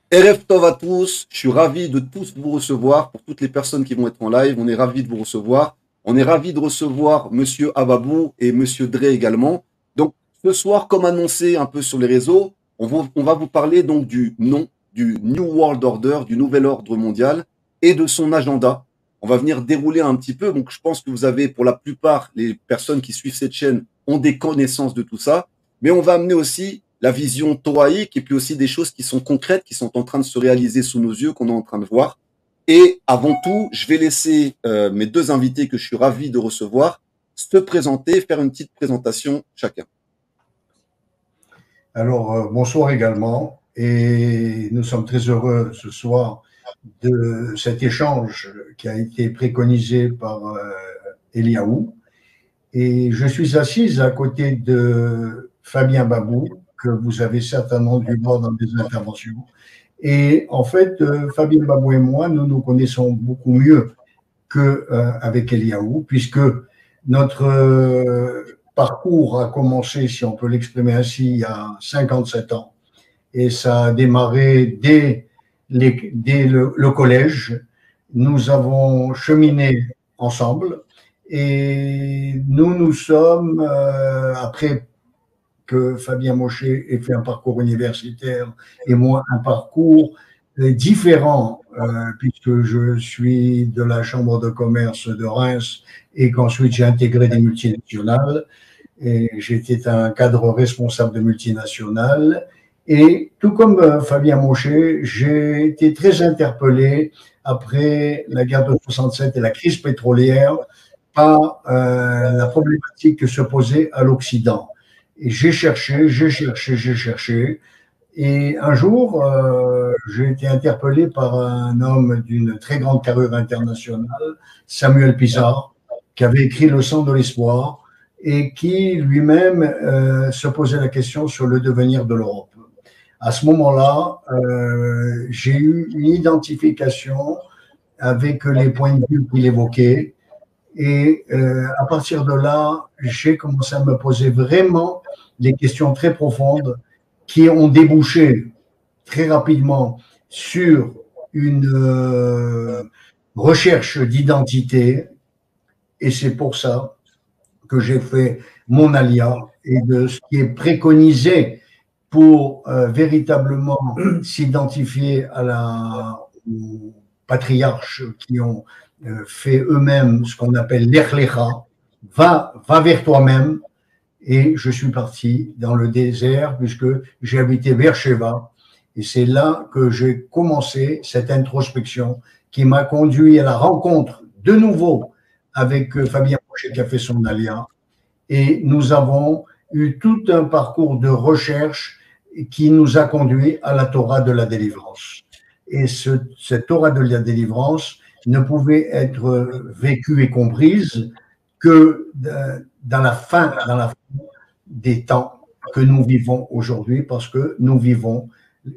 Erev Tov à tous, je suis ravi de tous vous recevoir. Pour toutes les personnes qui vont être en live, on est ravi de vous recevoir. On est ravi de recevoir Monsieur Ababou et Monsieur Dre également. Donc ce soir, comme annoncé un peu sur les réseaux, on va vous parler donc du nom du New World Order, du nouvel ordre mondial et de son agenda. On va venir dérouler un petit peu. Donc je pense que vous avez, pour la plupart, les personnes qui suivent cette chaîne ont des connaissances de tout ça. Mais on va amener aussi la vision thoraïque et puis aussi des choses qui sont concrètes, qui sont en train de se réaliser sous nos yeux, qu'on est en train de voir. Et avant tout, je vais laisser mes deux invités que je suis ravi de recevoir se présenter, faire une petite présentation chacun. Alors, bonsoir également, et nous sommes très heureux ce soir de cet échange qui a été préconisé par Eliaou. Et je suis assise à côté de Fabien Babou, que vous avez certainement dû voir dans des interventions. Et en fait, Fabien Babou et moi, nous nous connaissons beaucoup mieux qu'avec Eliaou, puisque notre parcours a commencé, si on peut l'exprimer ainsi, il y a 57 ans. Et ça a démarré dès le collège. Nous avons cheminé ensemble et nous sommes, après que Fabien Mochet ait fait un parcours universitaire et moi un parcours différent, puisque je suis de la Chambre de commerce de Reims et qu'ensuite j'ai intégré des multinationales. Et j'étais un cadre responsable de multinationales. Et tout comme Fabien Mochet, j'ai été très interpellé après la guerre de 67 et la crise pétrolière par la problématique que se posait à l'Occident. Et j'ai cherché. Et un jour, j'ai été interpellé par un homme d'une très grande carrure internationale, Samuel Pizarre, qui avait écrit Le sang de l'espoir et qui lui-même se posait la question sur le devenir de l'Europe. À ce moment-là, j'ai eu une identification avec les points de vue qu'il évoquait. Et à partir de là, j'ai commencé à me poser vraiment des questions très profondes qui ont débouché très rapidement sur une recherche d'identité. Et c'est pour ça que j'ai fait mon alia et de ce qui est préconisé pour véritablement s'identifier aux patriarches qui ont fait eux-mêmes ce qu'on appelle l'Echlecha, va vers toi-même. Et je suis parti dans le désert puisque j'ai habité Beersheba. Et c'est là que j'ai commencé cette introspection qui m'a conduit à la rencontre de nouveau avec Fabien Mochet qui a fait son alia. Et nous avons eu tout un parcours de recherche qui nous a conduit à la Torah de la délivrance. Et cette Torah de la délivrance ne pouvait être vécue et comprise que dans la fin des temps que nous vivons aujourd'hui, parce que nous vivons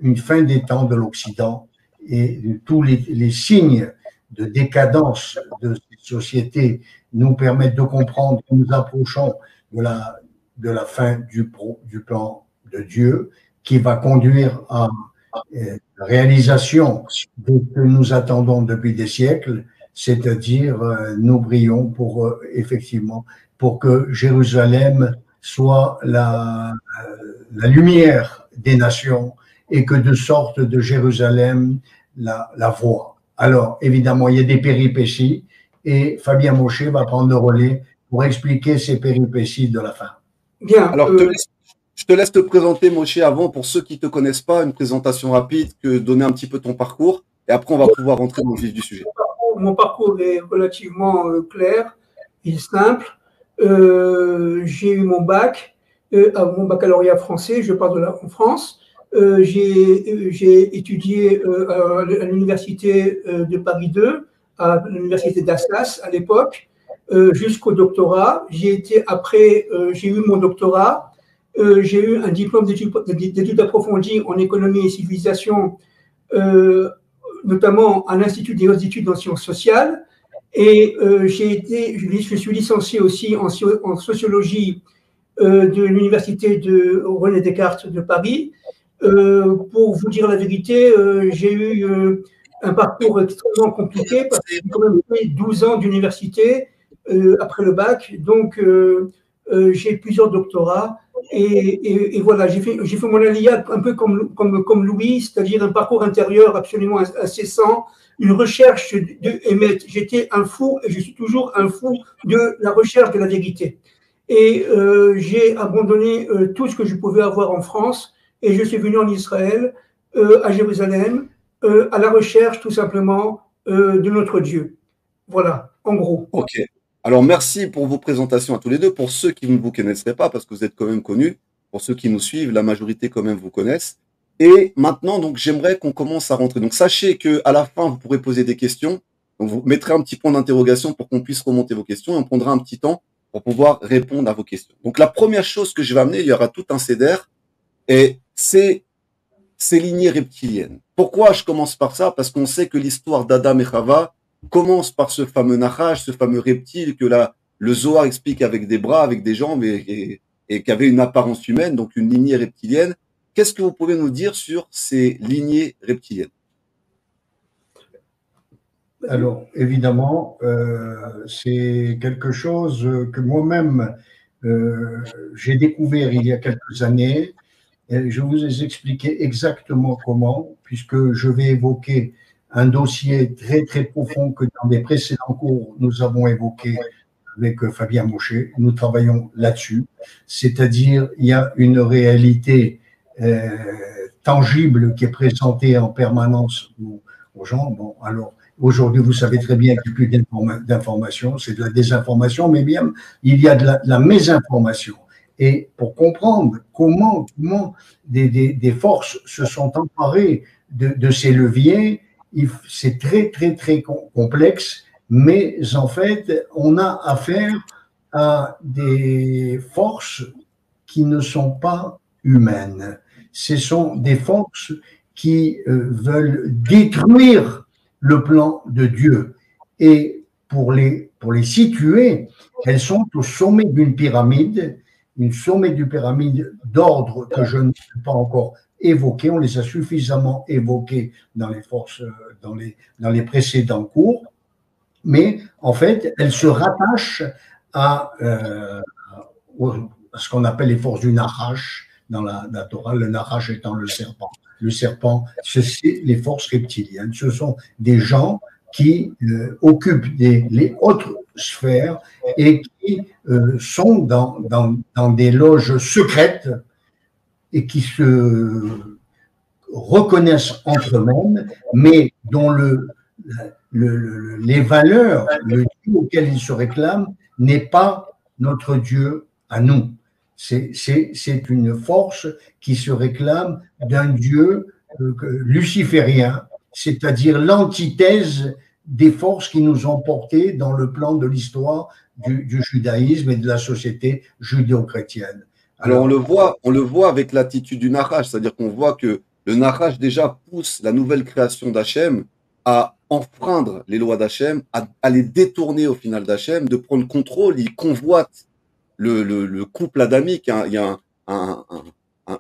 une fin des temps de l'Occident et tous les signes de décadence de cette société nous permettent de comprendre que nous approchons de la fin du plan de Dieu qui va conduire à la réalisation de ce que nous attendons depuis des siècles, c'est-à-dire nous prions pour effectivement pour que Jérusalem soit la lumière des nations et que de sorte de Jérusalem la voie. Alors évidemment il y a des péripéties et Fabien Mochet va prendre le relais pour expliquer ces péripéties de la fin. Bien. Alors je te laisse te présenter, Mochet, avant, pour ceux qui ne te connaissent pas, une présentation rapide, que donner un petit peu ton parcours, et après on va pouvoir rentrer dans le vif du sujet. Mon parcours est relativement clair et simple. J'ai eu mon baccalauréat français, je pars de là en France. J'ai étudié à l'université de Paris 2, à l'université d'Assas à l'époque, jusqu'au doctorat. J'ai eu mon doctorat. J'ai eu un diplôme d'études approfondies en économie et civilisation, notamment à l'Institut des hautes études en sciences sociales. Et je suis licencié aussi en sociologie de l'université de René Descartes de Paris. Pour vous dire la vérité, j'ai eu un parcours extrêmement compliqué parce que j'ai quand même fait 12 ans d'université après le bac. Donc, j'ai plusieurs doctorats. Et voilà, j'ai fait mon aliyah un peu comme Louis, c'est-à-dire un parcours intérieur absolument incessant, une recherche de Emet. J'étais un fou et je suis toujours un fou de la recherche de la vérité. Et j'ai abandonné tout ce que je pouvais avoir en France et je suis venu en Israël, à Jérusalem, à la recherche tout simplement de notre Dieu. Voilà, en gros. Ok. Alors, merci pour vos présentations à tous les deux. Pour ceux qui ne vous connaisseraient pas, parce que vous êtes quand même connus, pour ceux qui nous suivent, la majorité quand même vous connaissent. Et maintenant, donc, j'aimerais qu'on commence à rentrer. Donc, sachez que à la fin, vous pourrez poser des questions. Donc, vous mettrez un petit point d'interrogation pour qu'on puisse remonter vos questions et on prendra un petit temps pour pouvoir répondre à vos questions. Donc, la première chose que je vais amener, il y aura tout un CDR et c'est ces lignées reptiliennes. Pourquoi je commence par ça? Parce qu'on sait que l'histoire d'Adam et Chava commence par ce fameux Nachash, ce fameux reptile que le Zohar explique avec des bras, avec des jambes et qui avait une apparence humaine, donc une lignée reptilienne. Qu'est-ce que vous pouvez nous dire sur ces lignées reptiliennes? Alors, évidemment, c'est quelque chose que moi-même, j'ai découvert il y a quelques années. Et je vous ai expliqué exactement comment, puisque je vais évoquer un dossier très, très profond que dans des précédents cours, nous avons évoqué avec Fabien Mochet. Nous travaillons là-dessus. C'est-à-dire, il y a une réalité tangible qui est présentée en permanence aux gens. Bon, alors, aujourd'hui, vous savez très bien qu'il n'y a plus d'informations, c'est de la désinformation, mais bien, il y a de la mésinformation. Et pour comprendre comment des forces se sont emparées de ces leviers, c'est très, très, très complexe, mais en fait, on a affaire à des forces qui ne sont pas humaines. Ce sont des forces qui veulent détruire le plan de Dieu. Et pour les situer, elles sont au sommet d'une pyramide, une sommet du pyramide d'ordre que je ne peux pas encore évoquer. On les a suffisamment évoqués dans les forces, dans les précédents cours. Mais en fait, elles se rattachent à ce qu'on appelle les forces du Nachash dans la Torah, le Nachash étant le serpent. Le serpent, c'est les forces reptiliennes. Ce sont des gens qui occupent les hautes sphères et qui sont dans des loges secrètes et qui se reconnaissent entre eux-mêmes, mais dont les valeurs, le Dieu auquel ils se réclament, n'est pas notre Dieu à nous. C'est une force qui se réclame d'un Dieu luciférien, c'est-à-dire l'antithèse des forces qui nous ont portés dans le plan de l'histoire du judaïsme et de la société judéo-chrétienne. Alors on le voit avec l'attitude du Nachash, c'est-à-dire qu'on voit que le Nachash déjà pousse la nouvelle création d'Hachem à enfreindre les lois d'Hachem, à les détourner au final d'Hachem, de prendre contrôle. Il convoite le couple adamique, hein. Il y a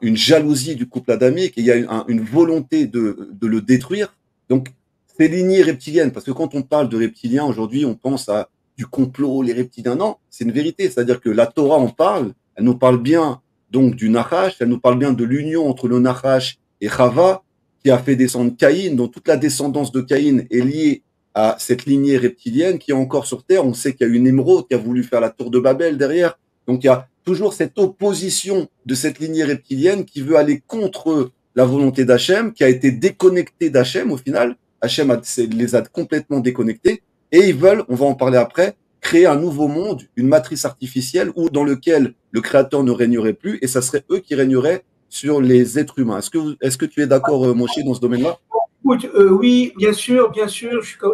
une jalousie du couple adamique, et il y a une volonté de le détruire. Donc, ces lignées reptiliennes, parce que quand on parle de reptiliens aujourd'hui, on pense à du complot, les reptiliens. Non, c'est une vérité, c'est-à-dire que la Torah en parle, elle nous parle bien donc du Nachash, elle nous parle bien de l'union entre le Nachash et Chava, qui a fait descendre Caïn, dont toute la descendance de Caïn est liée à cette lignée reptilienne qui est encore sur Terre. On sait qu'il y a une émeraude qui a voulu faire la tour de Babel derrière. Donc il y a toujours cette opposition de cette lignée reptilienne qui veut aller contre la volonté d'Hachem, qui a été déconnectée d'Hachem au final. Hachem les a complètement déconnectés et ils veulent, on va en parler après, créer un nouveau monde, une matrice artificielle dans lequel le Créateur ne régnerait plus et ça serait eux qui régneraient sur les êtres humains. Est-ce que tu es d'accord, Moshe, dans ce domaine-là? Écoute, oui, bien sûr, je suis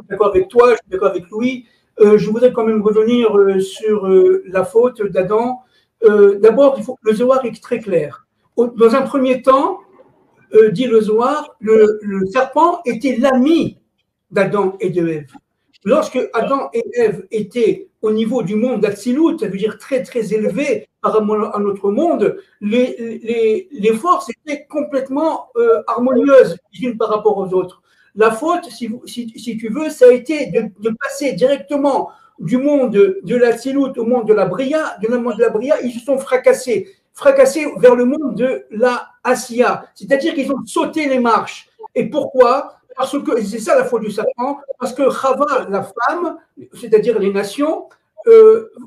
d'accord avec toi, je suis d'accord avec Louis. Je voudrais quand même revenir sur la faute d'Adam. D'abord, le Zohar est très clair. Dans un premier temps, dit le Zohar, le serpent était l'ami d'Adam et de Ève. Lorsque Adam et Ève étaient au niveau du monde d'Atsilut, ça veut dire très très élevé par rapport à notre monde, les forces étaient complètement harmonieuses les unes par rapport aux autres. La faute, si tu veux, ça a été de passer directement du monde de la Tsilut au monde de la Bria. Du monde de la Bria, ils se sont fracassés vers le monde de la Asiya. C'est-à-dire qu'ils ont sauté les marches. Et pourquoi? Parce que, c'est ça la faute du serpent, parce que Chava, la femme, c'est-à-dire les nations,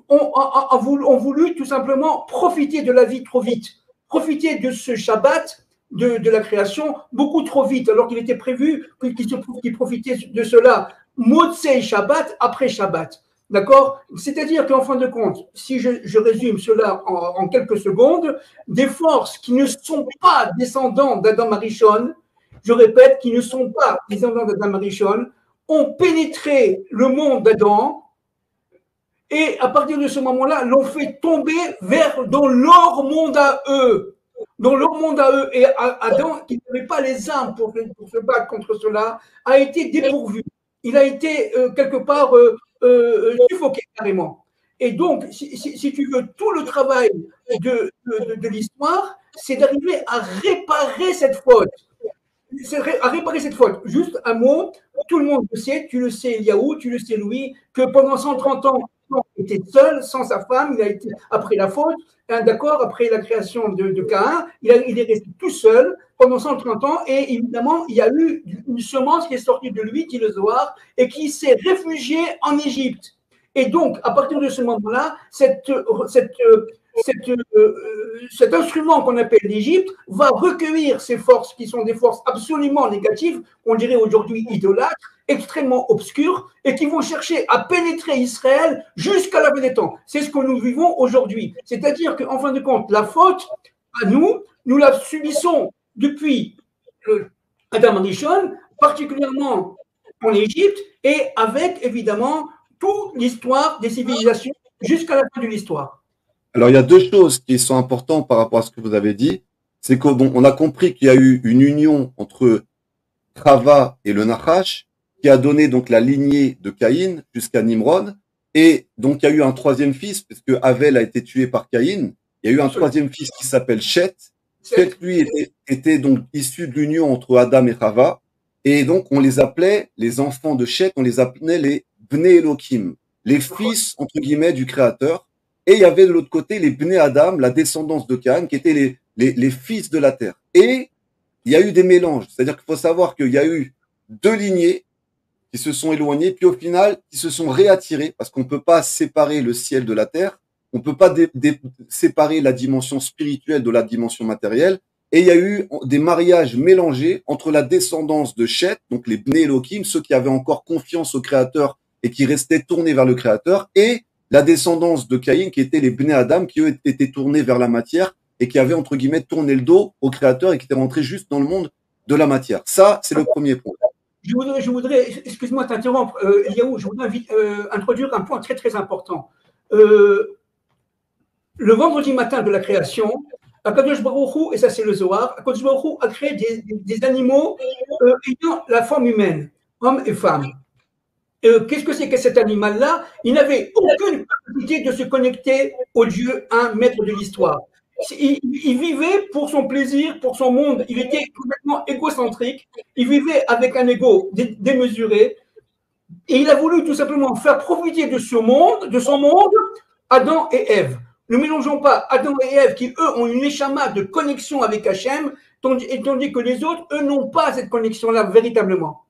ont voulu tout simplement profiter de la vie trop vite, profiter de ce Shabbat, de la création, beaucoup trop vite, alors qu'il était prévu qu'ils profitaient de cela, Motsei Shabbat, après Shabbat. D'accord? C'est-à-dire qu'en fin de compte, si je résume cela en quelques secondes, des forces qui ne sont pas descendants d'Adam Arishon, je répète, qui ne sont pas descendants d'Adam Arishon, ont pénétré le monde d'Adam et à partir de ce moment-là, l'ont fait tomber dans leur monde à eux. Dans leur monde à eux. Et Adam, qui n'avait pas les armes pour se battre contre cela, a été dépourvu. Il a été quelque part suffoqué carrément. Et donc, si tu veux, tout le travail de l'histoire, c'est d'arriver à réparer cette faute. À réparer cette faute. Juste un mot, tout le monde le sait, tu le sais Eliaou, tu le sais Louis, que pendant 130 ans, il était seul, sans sa femme, il a été, après la faute, d'accord, après la création de Caïn, il est resté tout seul pendant 130 ans, et évidemment, il y a eu une semence qui est sortie de lui, dit le Zohar, et qui s'est réfugiée en Égypte. Et donc, à partir de ce moment-là, cet instrument qu'on appelle l'Égypte va recueillir ces forces qui sont des forces absolument négatives, on dirait aujourd'hui idolâtres, extrêmement obscures, et qui vont chercher à pénétrer Israël jusqu'à la fin des temps. C'est ce que nous vivons aujourd'hui. C'est-à-dire qu'en fin de compte, la faute, à nous la subissons depuis Adam Arishon, particulièrement en Égypte, et avec évidemment toute l'histoire des civilisations jusqu'à la fin de l'histoire. Alors, il y a deux choses qui sont importantes par rapport à ce que vous avez dit. C'est qu'on a compris qu'il y a eu une union entre Chava et le Nachash, qui a donné donc la lignée de Caïn jusqu'à Nimrod. Et donc, il y a eu un troisième fils, puisque Havel a été tué par Caïn. Il y a eu un troisième fils qui s'appelle Shet. Shet, lui, était donc issu de l'union entre Adam et Chava. Et donc, on les appelait, les enfants de Shet, on les appelait les Bnei Elohim, les fils, entre guillemets, du Créateur. Et il y avait de l'autre côté les Bnei Adam, la descendance de Caïn, qui étaient les fils de la terre. Et il y a eu des mélanges. C'est-à-dire qu'il faut savoir qu'il y a eu deux lignées qui se sont éloignées, puis au final, qui se sont réattirées, parce qu'on ne peut pas séparer le ciel de la terre, on ne peut pas séparer la dimension spirituelle de la dimension matérielle. Et il y a eu des mariages mélangés entre la descendance de Shet, donc les Bnei Elohim, ceux qui avaient encore confiance au Créateur et qui restaient tournés vers le Créateur, et la descendance de Caïn, qui étaient les Bnei Adam, qui eux étaient tournés vers la matière et qui avaient, entre guillemets, tourné le dos au Créateur et qui étaient rentrés juste dans le monde de la matière. Ça, c'est le premier point. Je voudrais excuse-moi de t'interrompre, Eliaou, je voudrais introduire un point très très important. Le vendredi matin de la création, Akadosh Baruch Hu, et ça c'est le Zohar, Akadosh Baruch Hu a créé des animaux ayant la forme humaine, hommes et femmes. Qu'est-ce que c'est que cet animal-là? Il n'avait aucune capacité de se connecter au Dieu, un maître de l'histoire. Il vivait pour son plaisir, pour son monde. Il était complètement égocentrique. Il vivait avec un ego démesuré. Et il a voulu tout simplement faire profiter de son monde, Adam et Ève. Ne mélangeons pas Adam et Ève qui, eux, ont une échama de connexion avec Hachem, tandis que les autres, eux, n'ont pas cette connexion-là véritablement.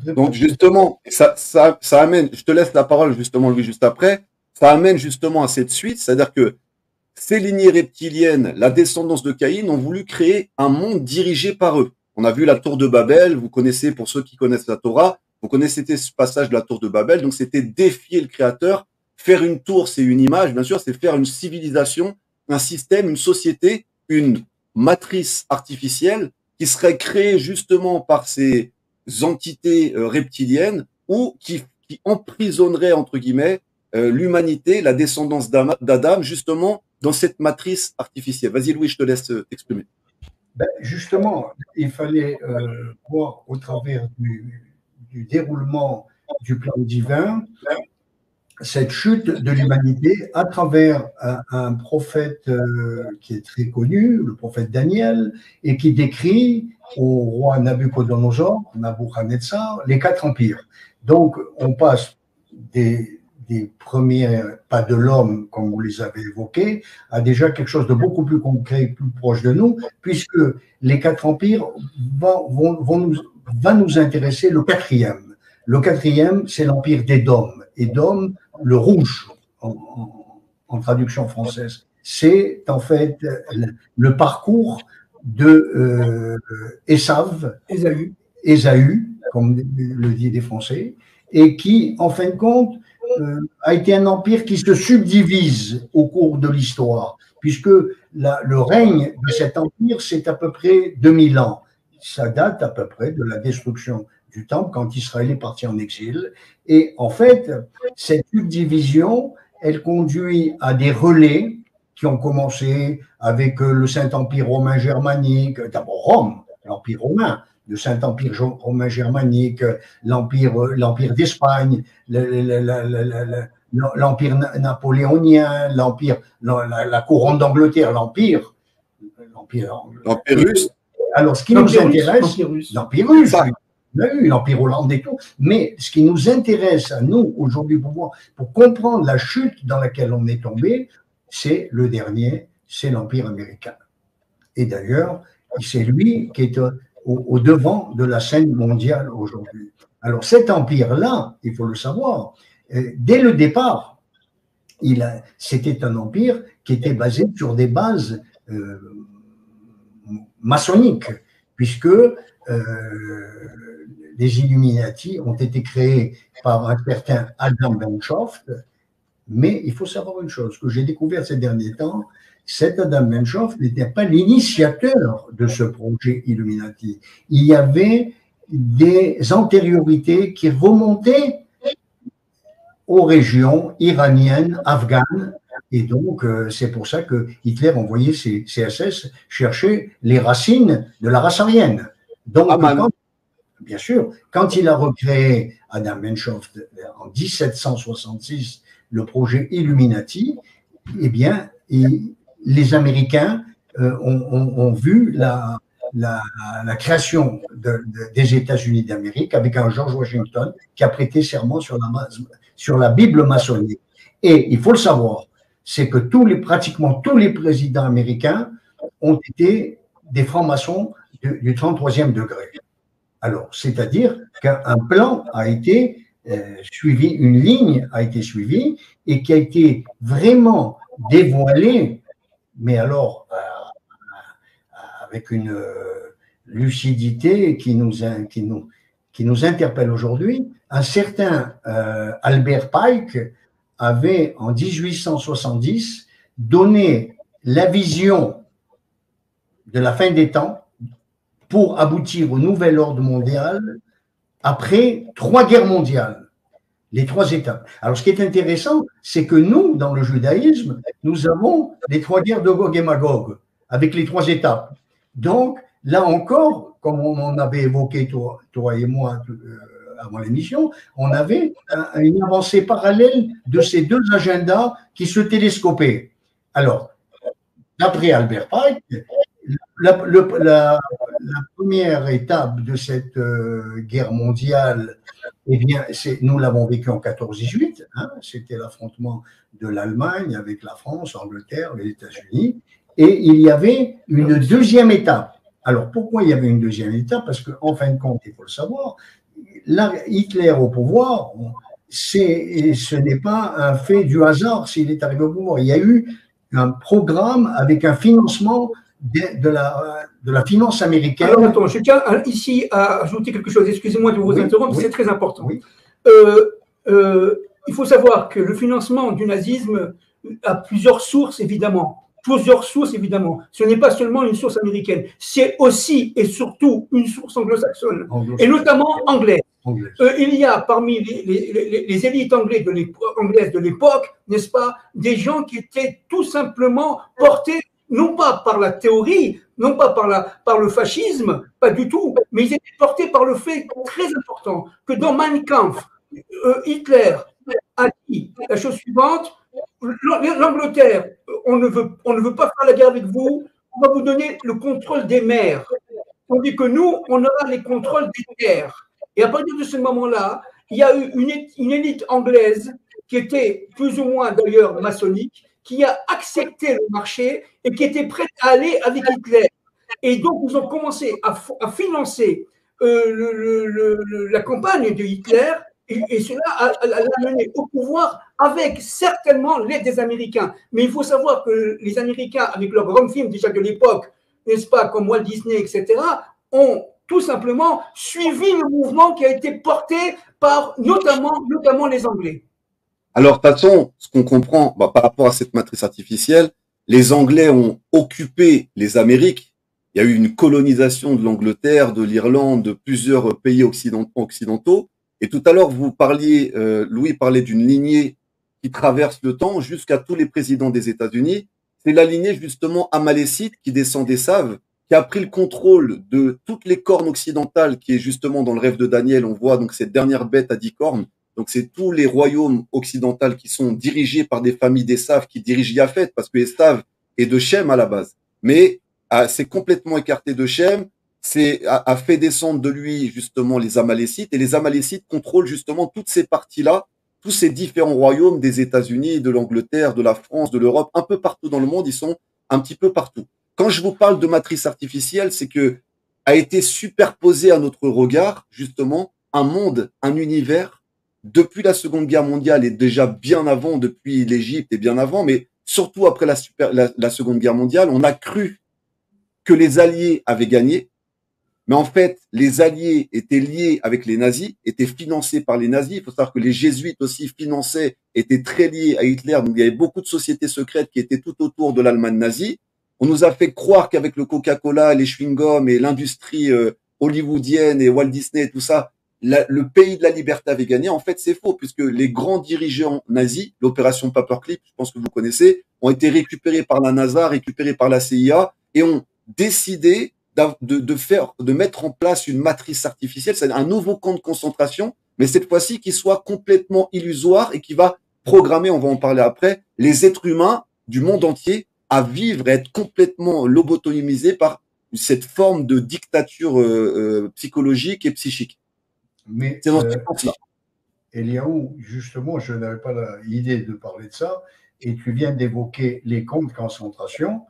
Donc justement, ça amène, je te laisse la parole justement Louis juste après, ça amène justement à cette suite, c'est-à-dire que ces lignées reptiliennes, la descendance de Caïn, ont voulu créer un monde dirigé par eux. On a vu la tour de Babel, vous connaissez, pour ceux qui connaissent la Torah, vous connaissez ce passage de la tour de Babel, donc c'était défier le Créateur. Faire une tour, c'est une image, bien sûr, c'est faire une civilisation, un système, une société, une matrice artificielle qui serait créée justement par ces entités reptiliennes ou qui emprisonnerait entre guillemets l'humanité, la descendance d'Adam justement dans cette matrice artificielle. Vas-y Louis, je te laisse t'exprimer. Ben justement, il fallait voir au travers du déroulement du plan divin cette chute de l'humanité à travers un prophète qui est très connu, le prophète Daniel, et qui décrit au roi Nabuchodonosor, Nabuchodonosor, les 4 empires. Donc, on passe des premiers pas de l'homme, comme vous les avez évoqués, à déjà quelque chose de beaucoup plus concret, plus proche de nous, puisque les 4 empires va nous intéresser le 4e. Le 4e, c'est l'empire d'Édom. Édom, le rouge, en traduction française. C'est en fait le parcours de Ésaü, comme le disent les Français, et qui, en fin de compte, a été un empire qui se subdivise au cours de l'histoire, puisque le règne de cet empire, c'est à peu près 2000 ans. Ça date à peu près de la destruction du temple quand Israël est parti en exil. Et en fait, cette subdivision, elle conduit à des relais qui ont commencé avec le Saint-Empire romain germanique, d'abord Rome, l'Empire romain, le Saint-Empire romain germanique, l'Empire d'Espagne, l'Empire napoléonien, la couronne d'Angleterre, l'Empire russe. Alors, ce qui nous intéresse, l'Empire russe, on a eu l'Empire hollandais et tout, mais ce qui nous intéresse à nous aujourd'hui pour comprendre la chute dans laquelle on est tombé, c'est le dernier, c'est l'Empire américain. Et d'ailleurs, c'est lui qui est au devant de la scène mondiale aujourd'hui. Alors cet empire-là, il faut le savoir, dès le départ, c'était un empire qui était basé sur des bases maçonniques, puisque les Illuminati ont été créés par un certain Adam Benchoff, mais il faut savoir une chose que j'ai découvert ces derniers temps, cet Adam Benchoff n'était pas l'initiateur de ce projet Illuminati. Il y avait des antériorités qui remontaient aux régions iraniennes, afghanes, et donc c'est pour ça que Hitler envoyait ses SS chercher les racines de la race aryenne. Donc, bien sûr, quand il a recréé Adam Benchoff en 1766 le projet Illuminati, eh bien, les Américains ont vu la création des États-Unis d'Amérique avec un George Washington qui a prêté serment sur la Bible maçonnique. Et il faut le savoir, c'est que pratiquement tous les présidents américains ont été des francs-maçons du 33e degré. Alors, c'est-à-dire qu'un plan a été suivi, une ligne a été suivie et qui a été vraiment dévoilée, mais alors avec une lucidité qui nous interpelle aujourd'hui. Un certain Albert Pike avait, en 1870, donné la vision de la fin des temps pour aboutir au nouvel ordre mondial après 3 guerres mondiales, les 3 étapes. Alors, ce qui est intéressant, c'est que nous, dans le judaïsme, nous avons les 3 guerres de Gog et Magog, avec les 3 étapes. Donc, là encore, comme on en avait évoqué, toi et moi, avant l'émission, on avait une avancée parallèle de ces 2 agendas qui se télescopaient. Alors, d'après Albert Pike, la première étape de cette guerre mondiale, eh bien, nous l'avons vécu en 14-18, hein, c'était l'affrontement de l'Allemagne avec la France, l'Angleterre, les États-Unis, et il y avait une deuxième étape. Alors, pourquoi il y avait une deuxième étape? Parce qu'en fin de compte, il faut le savoir, Hitler au pouvoir, ce n'est pas un fait du hasard s'il est arrivé au pouvoir. Il y a eu un programme avec un financement de la finance américaine. Alors, attends, je tiens ici à ajouter quelque chose. Excusez-moi de vous interrompre, c'est très important. Oui. Il faut savoir que le financement du nazisme a plusieurs sources, évidemment. Ce n'est pas seulement une source américaine, c'est aussi et surtout une source anglo-saxonne, et notamment anglaise. Il y a parmi les élites anglaises de l'époque, n'est-ce pas, des gens qui étaient tout simplement portés, non pas par la théorie, non pas par le fascisme, pas du tout, mais ils étaient portés par le fait très important que dans Mein Kampf, Hitler a dit la chose suivante, l'Angleterre, on ne veut pas faire la guerre avec vous, on va vous donner le contrôle des mers. Tandis que nous, on aura les contrôles des terres. Et à partir de ce moment-là, il y a eu une élite anglaise qui était plus ou moins d'ailleurs maçonnique, qui a accepté le marché et qui était prête à aller avec Hitler. Et donc, ils ont commencé à financer la campagne de Hitler, et cela l'a mené au pouvoir avec certainement l'aide des Américains. Mais il faut savoir que les Américains, avec leurs grands films déjà de l'époque, n'est-ce pas, comme Walt Disney, etc., ont tout simplement suivi le mouvement qui a été porté par notamment les Anglais. Alors, de toute façon, ce qu'on comprend par rapport à cette matrice artificielle, les Anglais ont occupé les Amériques. Il y a eu une colonisation de l'Angleterre, de l'Irlande, de plusieurs pays occidentaux. Et tout à l'heure, vous parliez, Louis parlait d'une lignée qui traverse le temps jusqu'à tous les présidents des États-Unis. C'est la lignée justement amalécite qui descend des Saves, qui a pris le contrôle de toutes les cornes occidentales, qui est justement dans le rêve de Daniel. On voit donc cette dernière bête à 10 cornes. Donc c'est tous les royaumes occidentaux qui sont dirigés par des familles des Saves qui dirigent Japhet, parce que les Saves est de Shem à la base. Mais c'est complètement écarté de Shem, a fait descendre de lui justement les Amalécites, et les Amalécites contrôlent justement toutes ces parties-là, tous ces différents royaumes des États-Unis, de l'Angleterre, de la France, de l'Europe, un peu partout dans le monde, ils sont un petit peu partout. Quand je vous parle de matrice artificielle, c'est que a été superposé à notre regard justement un monde, un univers depuis la Seconde Guerre mondiale et déjà bien avant, depuis l'Égypte et bien avant, mais surtout après la Seconde Guerre mondiale, on a cru que les Alliés avaient gagné, mais en fait, les Alliés étaient liés avec les nazis, étaient financés par les nazis. Il faut savoir que les jésuites aussi finançaient, étaient très liés à Hitler, donc il y avait beaucoup de sociétés secrètes qui étaient tout autour de l'Allemagne nazie. On nous a fait croire qu'avec le Coca-Cola, les chewing-gums et l'industrie hollywoodienne et Walt Disney et tout ça, le pays de la liberté avait gagné. En fait, c'est faux, puisque les grands dirigeants nazis, l'opération Paperclip, je pense que vous connaissez, ont été récupérés par la NASA, récupérés par la CIA, et ont décidé de mettre en place une matrice artificielle, c'est un nouveau camp de concentration, mais cette fois-ci qui soit complètement illusoire et qui va programmer, on va en parler après, les êtres humains du monde entier à vivre et être complètement lobotomisés par cette forme de dictature psychologique et psychique. Mais c'est dans ce sens-là. Eliaou, justement, je n'avais pas l'idée de parler de ça, et tu viens d'évoquer les camps de concentration,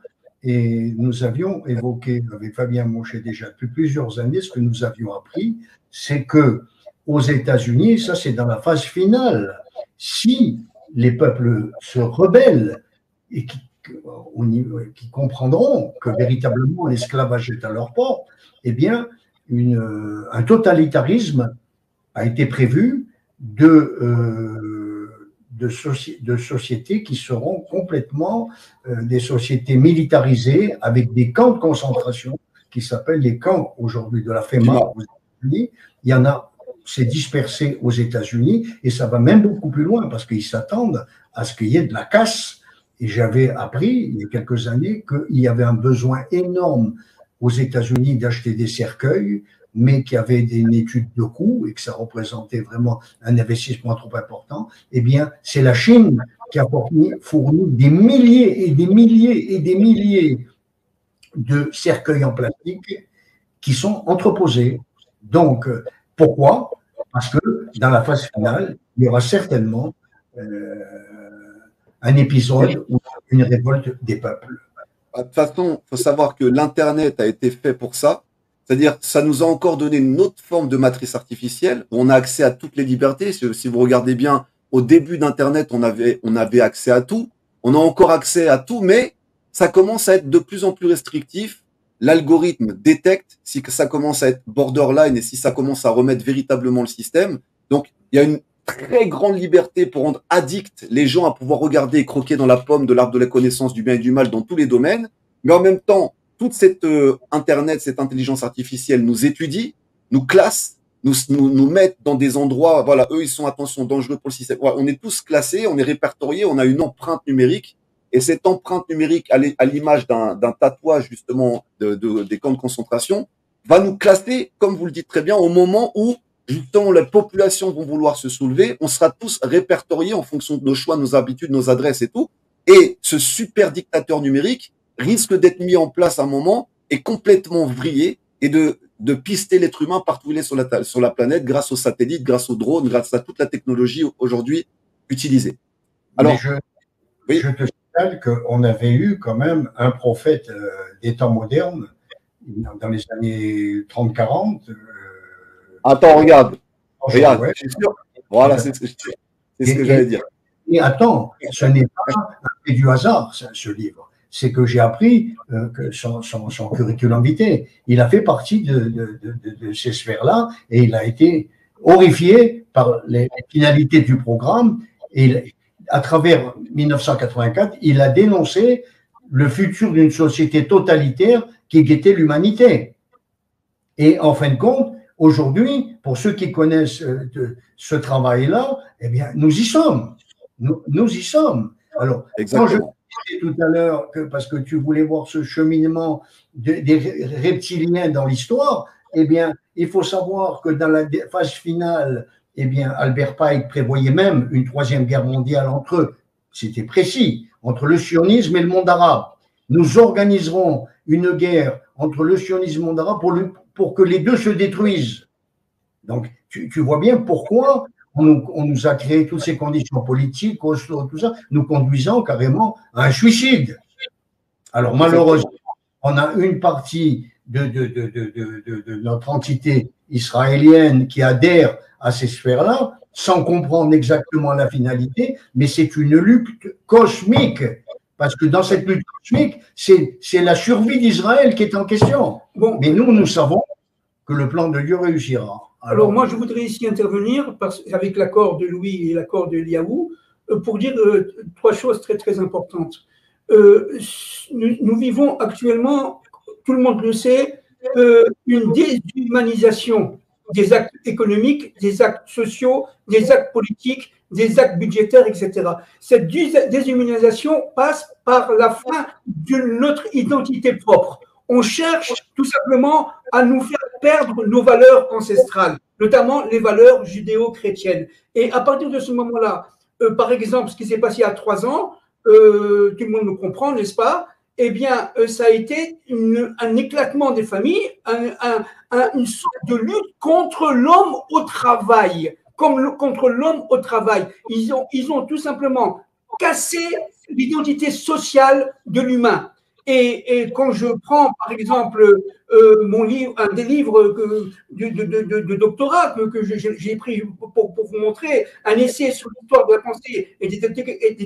et nous avions évoqué avec Fabien Mochet déjà depuis plusieurs années, ce que nous avions appris, c'est que aux États-Unis, ça c'est dans la phase finale, si les peuples se rebellent et qui comprendront que véritablement l'esclavage est à leur porte, eh bien, un totalitarisme a été prévu de sociétés qui seront complètement des sociétés militarisées avec des camps de concentration qui s'appellent les camps aujourd'hui de la FEMA aux États-Unis. Il y en a, c'est dispersé aux États-Unis et ça va même beaucoup plus loin parce qu'ils s'attendent à ce qu'il y ait de la casse. Et j'avais appris il y a quelques années qu'il y avait un besoin énorme aux États-Unis d'acheter des cercueils, mais qu'il y avait une étude de coût et que ça représentait vraiment un investissement trop important. Eh bien, c'est la Chine qui a fourni des milliers et des milliers et des milliers de cercueils en plastique qui sont entreposés. Donc, pourquoi? Parce que dans la phase finale, il y aura certainement un épisode ou une révolte des peuples. De toute façon, il faut savoir que l'Internet a été fait pour ça. C'est-à-dire, ça nous a encore donné une autre forme de matrice artificielle où on a accès à toutes les libertés. Si vous regardez bien, au début d'Internet, on avait accès à tout. On a encore accès à tout, mais ça commence à être de plus en plus restrictif. L'algorithme détecte si ça commence à être borderline et si ça commence à remettre véritablement le système. Donc, il y a une très grande liberté pour rendre addicts les gens à pouvoir regarder et croquer dans la pomme de l'arbre de la connaissance du bien et du mal dans tous les domaines. Mais en même temps, toute cette Internet, cette intelligence artificielle nous étudie, nous classe, nous met dans des endroits, voilà, eux, ils sont, attention, dangereux pour le système. Voilà, on est tous classés, on est répertoriés, on a une empreinte numérique. Et cette empreinte numérique, à l'image d'un tatouage, justement, des camps de concentration, va nous classer, comme vous le dites très bien, au moment où justement, les populations vont vouloir se soulever, on sera tous répertoriés en fonction de nos choix, nos habitudes, nos adresses et tout. Et ce super dictateur numérique risque d'être mis en place à un moment et complètement vrillé et de pister l'être humain partout où il est sur la planète grâce aux satellites, grâce aux drones, grâce à toute la technologie aujourd'hui utilisée. Alors, je te signale qu'on avait eu quand même un prophète des temps modernes dans les années 30-40. Attends, regarde, ouais. je suis sûr. Voilà, c'est ce que j'allais dire. Et attends, ce n'est pas un fait du hasard, ce livre. C'est que j'ai appris que son curriculum vitae, il a fait partie de ces sphères-là et il a été horrifié par les finalités du programme. Et à travers 1984, il a dénoncé le futur d'une société totalitaire qui guettait l'humanité. Et en fin de compte, aujourd'hui, pour ceux qui connaissent ce travail-là, eh bien, nous y sommes. Nous y sommes. Alors, exactement. Quand je disais tout à l'heure que parce que tu voulais voir ce cheminement des reptiliens dans l'histoire, eh bien, il faut savoir que dans la phase finale, eh bien, Albert Pike prévoyait même une troisième guerre mondiale entre eux. C'était précis, entre le sionisme et le monde arabe. Nous organiserons une guerre entre le sionisme et le monde arabe pour que les deux se détruisent. Donc, tu vois bien pourquoi on nous a créé toutes ces conditions politiques, Oslo, tout ça, nous conduisant carrément à un suicide. Alors, malheureusement, on a une partie de notre entité israélienne qui adhère à ces sphères-là, sans comprendre exactement la finalité, mais c'est une lutte cosmique. Parce que dans cette lutte cosmique, c'est la survie d'Israël qui est en question. Bon, mais nous savons que le plan de Dieu réussira. Alors moi, je voudrais ici intervenir avec l'accord de Louis et l'accord de Eliaou pour dire trois choses très, très importantes. Nous vivons actuellement, tout le monde le sait, une déshumanisation des actes économiques, des actes sociaux, des actes politiques, des actes budgétaires, etc. Cette déshumanisation passe par la fin de notre identité propre. On cherche tout simplement à nous faire perdre nos valeurs ancestrales, notamment les valeurs judéo-chrétiennes. Et à partir de ce moment-là, par exemple, ce qui s'est passé il y a 3 ans, tout le monde nous comprend, n'est-ce pas? Eh bien, ça a été un éclatement des familles, une sorte de lutte contre l'homme au travail, contre l'homme au travail. Ils ont tout simplement cassé l'identité sociale de l'humain. Et quand je prends, par exemple, mon livre, un des livres de doctorat que j'ai pris pour vous montrer, un essai sur l'histoire de la pensée et des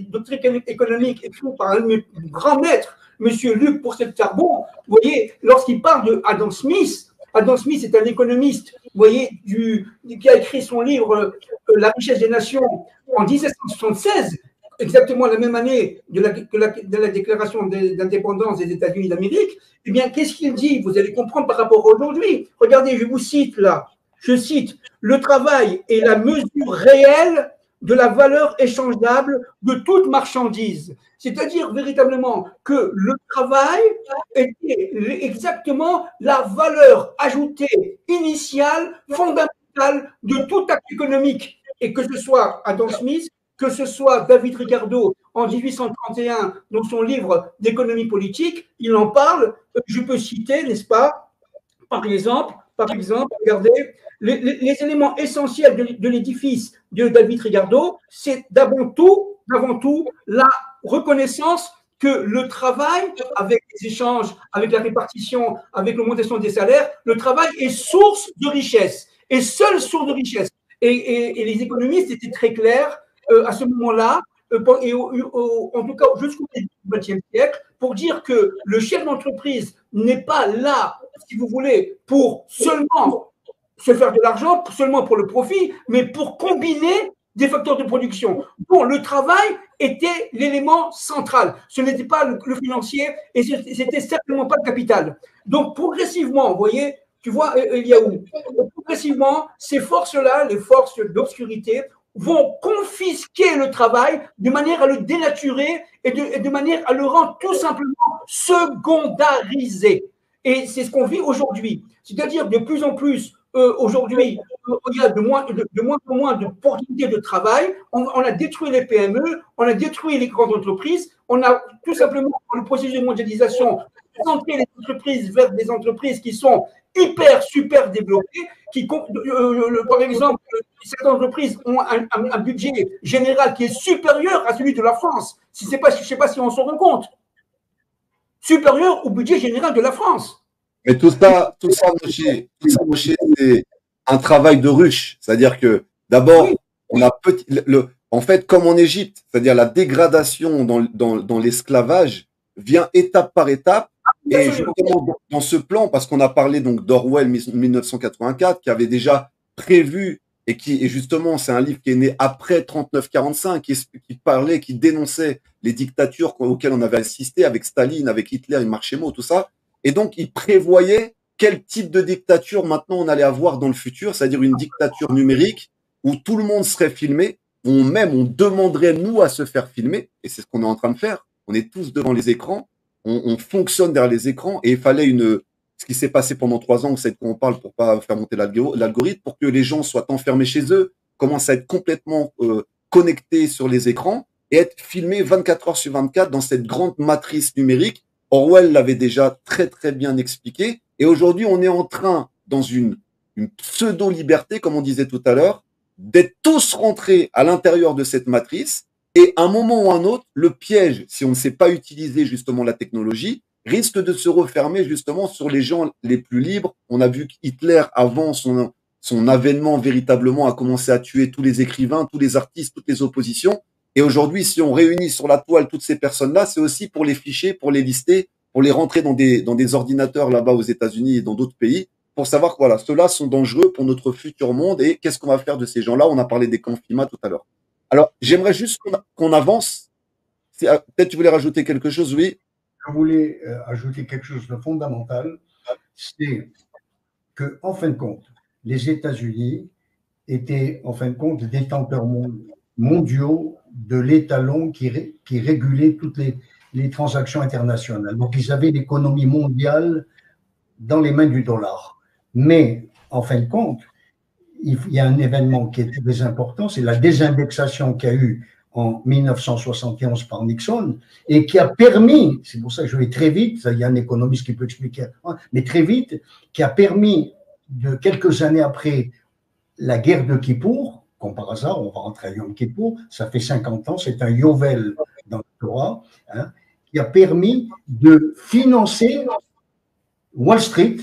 doctrines économiques écrit par un de mes grands maîtres, M. Luc Pourcel-Carbon, vous voyez, lorsqu'il parle de Adam Smith est un économiste, vous voyez, qui a écrit son livre La richesse des nations en 1776, exactement la même année de la déclaration d'indépendance des États-Unis d'Amérique. Eh bien, qu'est-ce qu'il dit? Vous allez comprendre par rapport à aujourd'hui. Regardez, je vous cite là. Je cite: le travail est la mesure réelle de la valeur échangeable de toute marchandise. C'est-à-dire véritablement que le travail était exactement la valeur ajoutée initiale, fondamentale de tout acte économique. Et que ce soit Adam Smith, que ce soit David Ricardo en 1831 dans son livre d'économie politique, il en parle. Je peux citer, n'est-ce pas, par exemple, regardez, les éléments essentiels de l'édifice de David Ricardo, c'est d'avant tout la reconnaissance que le travail, avec les échanges, avec la répartition, avec l'augmentation des salaires, le travail est source de richesse, et seule source de richesse. Et les économistes étaient très clairs à ce moment-là, et en tout cas jusqu'au XXe siècle, pour dire que le chef d'entreprise n'est pas là, si vous voulez, pour seulement se faire de l'argent, seulement pour le profit, mais pour combiner des facteurs de production dont le travail était l'élément central. Ce n'était pas le financier et c'était certainement pas le capital. Donc progressivement, vous voyez, tu vois, Eliaou, progressivement, ces forces-là, les forces d'obscurité, vont confisquer le travail de manière à le dénaturer et de manière à le rendre tout simplement secondarisé. Et c'est ce qu'on vit aujourd'hui. C'est-à-dire de plus en plus, aujourd'hui, il y a de moins en moins d'opportunités de travail. On a détruit les PME, on a détruit les grandes entreprises. On a tout simplement, dans le processus de mondialisation, centré les entreprises vers des entreprises qui sont super développées. Par exemple, certaines entreprises ont un budget général qui est supérieur à celui de la France. Je ne sais pas si on s'en rend compte. Supérieur au budget général de la France. Mais tout ça, Moshe, c'est un travail de ruche. C'est-à-dire que d'abord, Oui. on a en fait, comme en Égypte, c'est-à-dire la dégradation dans l'esclavage vient étape par étape. Et justement, dans ce plan, parce qu'on a parlé donc d'Orwell 1984, qui avait déjà prévu, et justement, c'est un livre qui est né après 39-45, qui dénonçait les dictatures auxquelles on avait assisté avec Staline, avec Hitler, et Marchemo, tout ça. Et donc, il prévoyait quel type de dictature maintenant on allait avoir dans le futur, c'est-à-dire une dictature numérique où tout le monde serait filmé, on demanderait nous à se faire filmer, et c'est ce qu'on est en train de faire. On est tous devant les écrans, on fonctionne derrière les écrans, et il fallait ce qui s'est passé pendant 3 ans, c'est de quoi on parle pour pas faire monter l'algorithme, pour que les gens soient enfermés chez eux, commencent à être complètement connectés sur les écrans, et être filmés 24 heures sur 24 dans cette grande matrice numérique. Orwell l'avait déjà très bien expliqué. Et aujourd'hui, on est en train, dans une pseudo-liberté, comme on disait tout à l'heure, d'être tous rentrés à l'intérieur de cette matrice. Et à un moment ou à un autre, le piège, si on ne sait pas utiliser justement la technologie, risque de se refermer justement sur les gens les plus libres. On a vu qu'Hitler, avant son avènement véritablement, a commencé à tuer tous les écrivains, tous les artistes, toutes les oppositions. Et aujourd'hui, si on réunit sur la toile toutes ces personnes-là, c'est aussi pour les ficher, pour les lister, pour les rentrer dans des ordinateurs là-bas aux États-Unis et dans d'autres pays, pour savoir que voilà, ceux-là sont dangereux pour notre futur monde et qu'est-ce qu'on va faire de ces gens-là. On a parlé des camps FIMA tout à l'heure. Alors, j'aimerais juste qu'on avance. Peut-être tu voulais rajouter quelque chose, oui? Je voulais ajouter quelque chose de fondamental, c'est que, en fin de compte, les États-Unis étaient, en fin de compte, détenteurs mondiaux de l'étalon qui régulait toutes les transactions internationales. Donc, ils avaient l'économie mondiale dans les mains du dollar. Mais, en fin de compte, il y a un événement qui est très important, c'est la désindexation qu'il y a eu en 1971 par Nixon et qui a permis, c'est pour ça que je vais très vite, il y a un économiste qui peut expliquer, mais très vite, qui a permis, de quelques années après la guerre de Kippour, comme par hasard, on va rentrer à Yom Kippour, ça fait 50 ans, c'est un Yovel dans le Torah, qui a permis de financer Wall Street,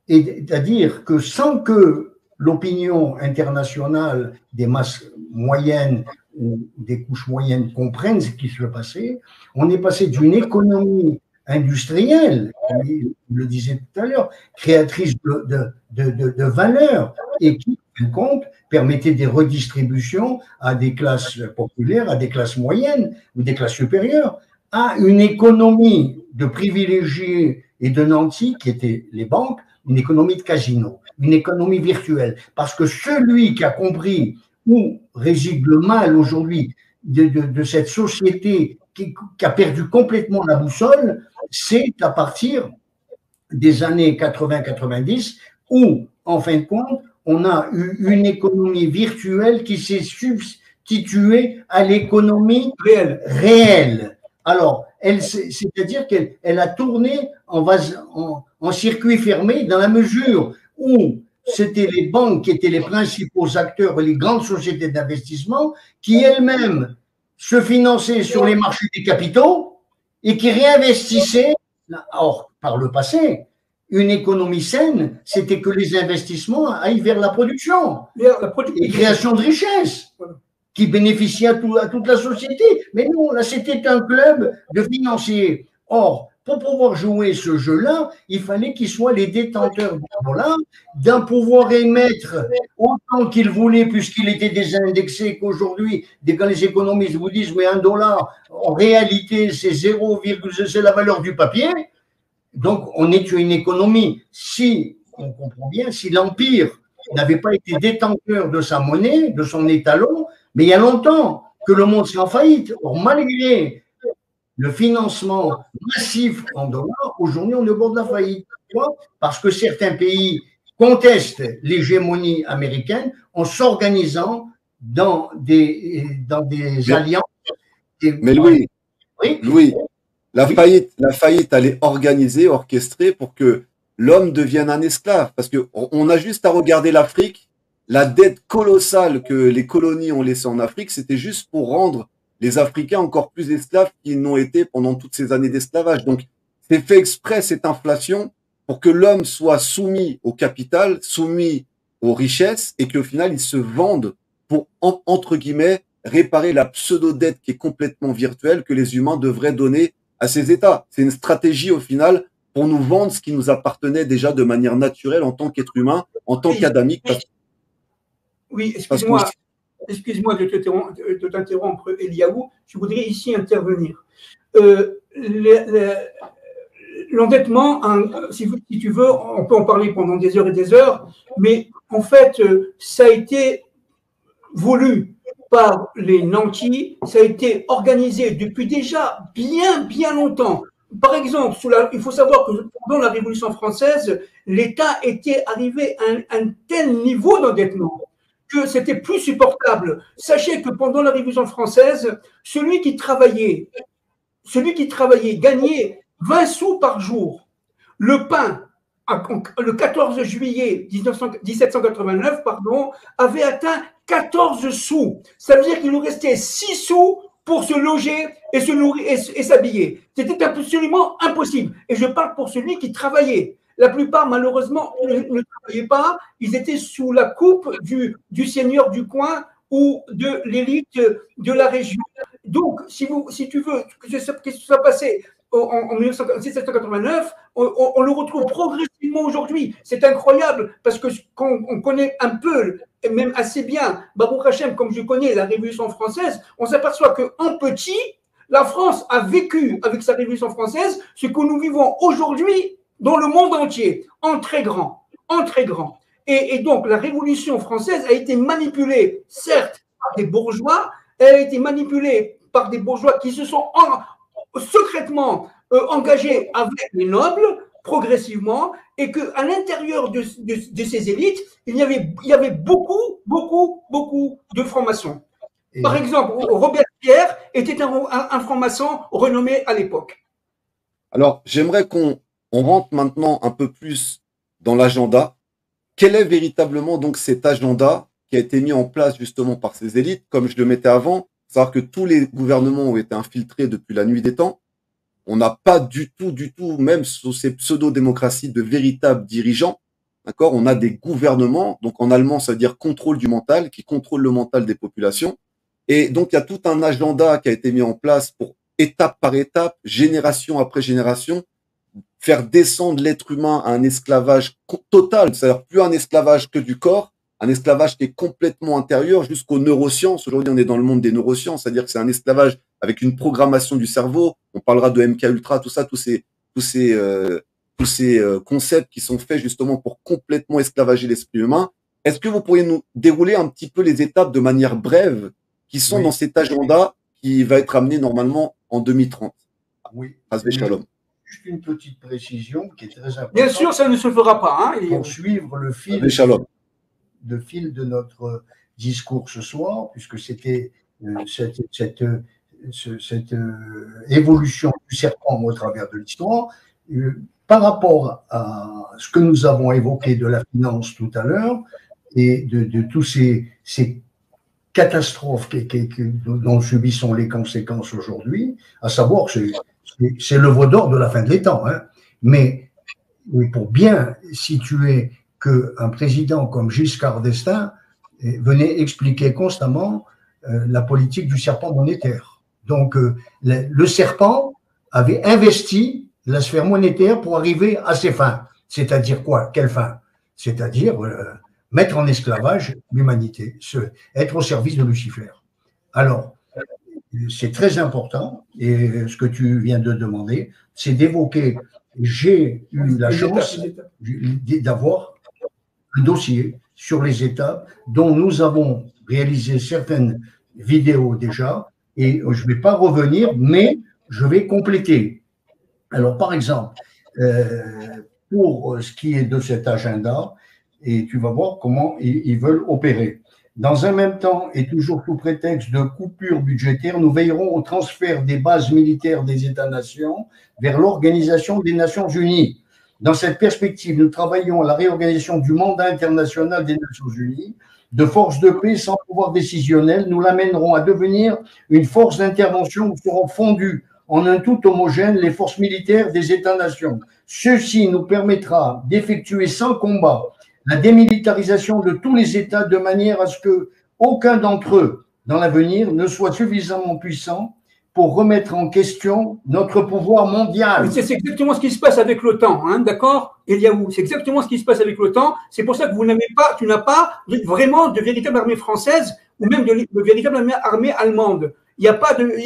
c'est-à-dire que sans que l'opinion internationale des masses moyennes ou des couches moyennes comprennent ce qui se passait, on est passé d'une économie industrielle, comme il le disait tout à l'heure, créatrice de valeur et qui, en fin de compte, permettait des redistributions à des classes populaires, à des classes moyennes ou des classes supérieures, à une économie de privilégiés et de nantis qui étaient les banques, une économie de casino, une économie virtuelle. Parce que celui qui a compris où réside le mal aujourd'hui de cette société qui a perdu complètement la boussole, c'est à partir des années 80-90 où, en fin de compte, on a eu une économie virtuelle qui s'est substituée à l'économie réelle. Alors, c'est-à-dire qu'elle a tourné en circuit fermé dans la mesure où c'était les banques qui étaient les principaux acteurs, les grandes sociétés d'investissement, qui elles-mêmes se finançaient sur les marchés des capitaux et qui réinvestissaient. Or, par le passé, une économie saine, c'était que les investissements aillent vers la production et création de richesses qui bénéficiait à toute la société. Mais non, là, c'était un club de financiers. Or, pour pouvoir jouer ce jeu-là, il fallait qu'ils soient les détenteurs du dollar, d'un pouvoir émettre autant qu'ils voulaient, puisqu'il était désindexé, qu'aujourd'hui, quand les économistes vous disent, mais $1, en réalité, c'est 0, c'est la valeur du papier. Donc, on est une économie. Si, on comprend bien, si l'Empire n'avait pas été détenteur de sa monnaie, de son étalon, mais il y a longtemps que le monde serait en faillite. Or, malgré le financement massif en dollars, aujourd'hui, on est au bord de la faillite. Pourquoi ? Parce que certains pays contestent l'hégémonie américaine en s'organisant dans des alliances. Mais Louis, Oui, Louis, oui. la faillite, elle est organisée, orchestrée pour que l'homme devienne un esclave. Parce que on a juste à regarder l'Afrique, la dette colossale que les colonies ont laissée en Afrique, c'était juste pour rendre les Africains encore plus esclaves qu'ils n'ont été pendant toutes ces années d'esclavage. Donc, c'est fait exprès, cette inflation, pour que l'homme soit soumis au capital, soumis aux richesses, et qu'au final, il se vende pour, entre guillemets, réparer la pseudo-dette qui est complètement virtuelle que les humains devraient donner à ces États. C'est une stratégie, au final, pour nous vendre ce qui nous appartenait déjà de manière naturelle en tant qu'être humain, en tant qu'adamique. Oui, Parce qu'on excuse-moi de t'interrompre, Eliaou. Je voudrais ici intervenir. L'endettement, si tu veux, on peut en parler pendant des heures et des heures, mais en fait, ça a été voulu par les nantis, ça a été organisé depuis déjà bien longtemps. Par exemple, il faut savoir que pendant la Révolution française, l'État était arrivé à un tel niveau d'endettement que c'était plus supportable. Sachez que pendant la Révolution française, celui qui travaillait gagnait 20 sous par jour. Le pain, le 14 juillet 1789, avait atteint 14 sous. Ça veut dire qu'il nous restait 6 sous pour se loger et se nourrir et s'habiller. C'était absolument impossible. Et je parle pour celui qui travaillait. La plupart, malheureusement, ne travaillaient pas. Ils étaient sous la coupe du seigneur du coin ou de l'élite de la région. Donc, si tu veux que ça soit passé en 1789, on le retrouve progressivement aujourd'hui. C'est incroyable parce que quand on connaît un peu, et même assez bien, Baruch Hashem, comme je connais la Révolution française, on s'aperçoit qu'en petit, la France a vécu avec sa Révolution française ce que nous vivons aujourd'hui dans le monde entier, en très grand. Et donc, la Révolution française a été manipulée, certes, par des bourgeois, elle a été manipulée par des bourgeois qui se sont secrètement engagés avec les nobles, progressivement, et qu'à l'intérieur de ces élites, il y avait beaucoup de francs-maçons. Par exemple, Robespierre était un franc-maçon renommé à l'époque. Alors, j'aimerais qu'on rentre maintenant un peu plus dans l'agenda. Quel est véritablement donc cet agenda qui a été mis en place justement par ces élites? Comme je le mettais avant, savoir que tous les gouvernements ont été infiltrés depuis la nuit des temps. On n'a pas du tout, même sous ces pseudo-démocraties, de véritables dirigeants. D'accord? On a des gouvernements, donc en allemand, ça veut dire contrôle du mental, qui contrôle le mental des populations. Et donc, il y a tout un agenda qui a été mis en place pour, étape par étape, génération après génération, faire descendre l'être humain à un esclavage total, c'est-à-dire plus un esclavage que du corps, un esclavage qui est complètement intérieur jusqu'aux neurosciences. Aujourd'hui, on est dans le monde des neurosciences, c'est-à-dire que c'est un esclavage avec une programmation du cerveau. On parlera de MK Ultra, tout ça, tous ces concepts qui sont faits justement pour complètement esclavager l'esprit humain. Est-ce que vous pourriez nous dérouler un petit peu les étapes de manière brève qui sont dans cet agenda qui va être amené normalement en 2030? Oui. Shalom. Juste une petite précision qui est très importante. Bien sûr, ça ne se fera pas. Pour suivre le fil de notre discours ce soir, puisque c'était cette évolution du serpent au travers de l'histoire, par rapport à ce que nous avons évoqué de la finance tout à l'heure et de tous ces catastrophes dont nous subissons les conséquences aujourd'hui, à savoir que c'est le veau d'or de la fin des temps. Hein. Mais pour bien situer qu'un président comme Giscard d'Estaing venait expliquer constamment la politique du serpent monétaire. Donc, le serpent avait investi la sphère monétaire pour arriver à ses fins. C'est-à-dire quoi? Quelle fin? C'est-à-dire mettre en esclavage l'humanité, être au service de Lucifer. Alors, c'est très important, et ce que tu viens de demander, c'est d'évoquer, j'ai eu la chance d'avoir un dossier sur les étapes dont nous avons réalisé certaines vidéos déjà, et je ne vais pas revenir, mais je vais compléter. Alors, par exemple, pour ce qui est de cet agenda, Et tu vas voir comment ils veulent opérer. Dans un même temps, et toujours sous prétexte de coupure budgétaire, nous veillerons au transfert des bases militaires des États-nations vers l'Organisation des Nations Unies. Dans cette perspective, nous travaillons à la réorganisation du mandat international des Nations Unies. De force de paix sans pouvoir décisionnel, nous l'amènerons à devenir une force d'intervention où seront fondues en un tout homogène les forces militaires des États-nations. Ceci nous permettra d'effectuer sans combat la démilitarisation de tous les États de manière à ce que aucun d'entre eux, dans l'avenir, ne soit suffisamment puissant pour remettre en question notre pouvoir mondial. C'est exactement ce qui se passe avec l'OTAN, hein, d'accord, Eliaou? C'est exactement ce qui se passe avec l'OTAN. C'est pour ça que tu n'as pas vraiment de véritable armée française ou même de véritable armée allemande. Il n'y a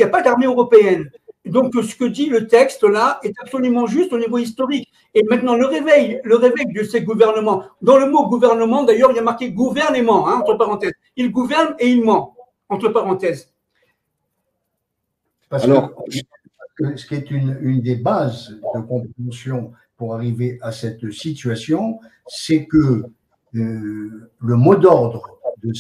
pas d'armée européenne. Donc, ce que dit le texte là est absolument juste au niveau historique. Et maintenant, le réveil de ces gouvernements. Dans le mot gouvernement, d'ailleurs, il y a marqué gouvernement, hein, entre parenthèses. Il gouverne et il ment, entre parenthèses. Parce que ce qui est une des bases de compréhension pour arriver à cette situation, c'est que le mot d'ordre de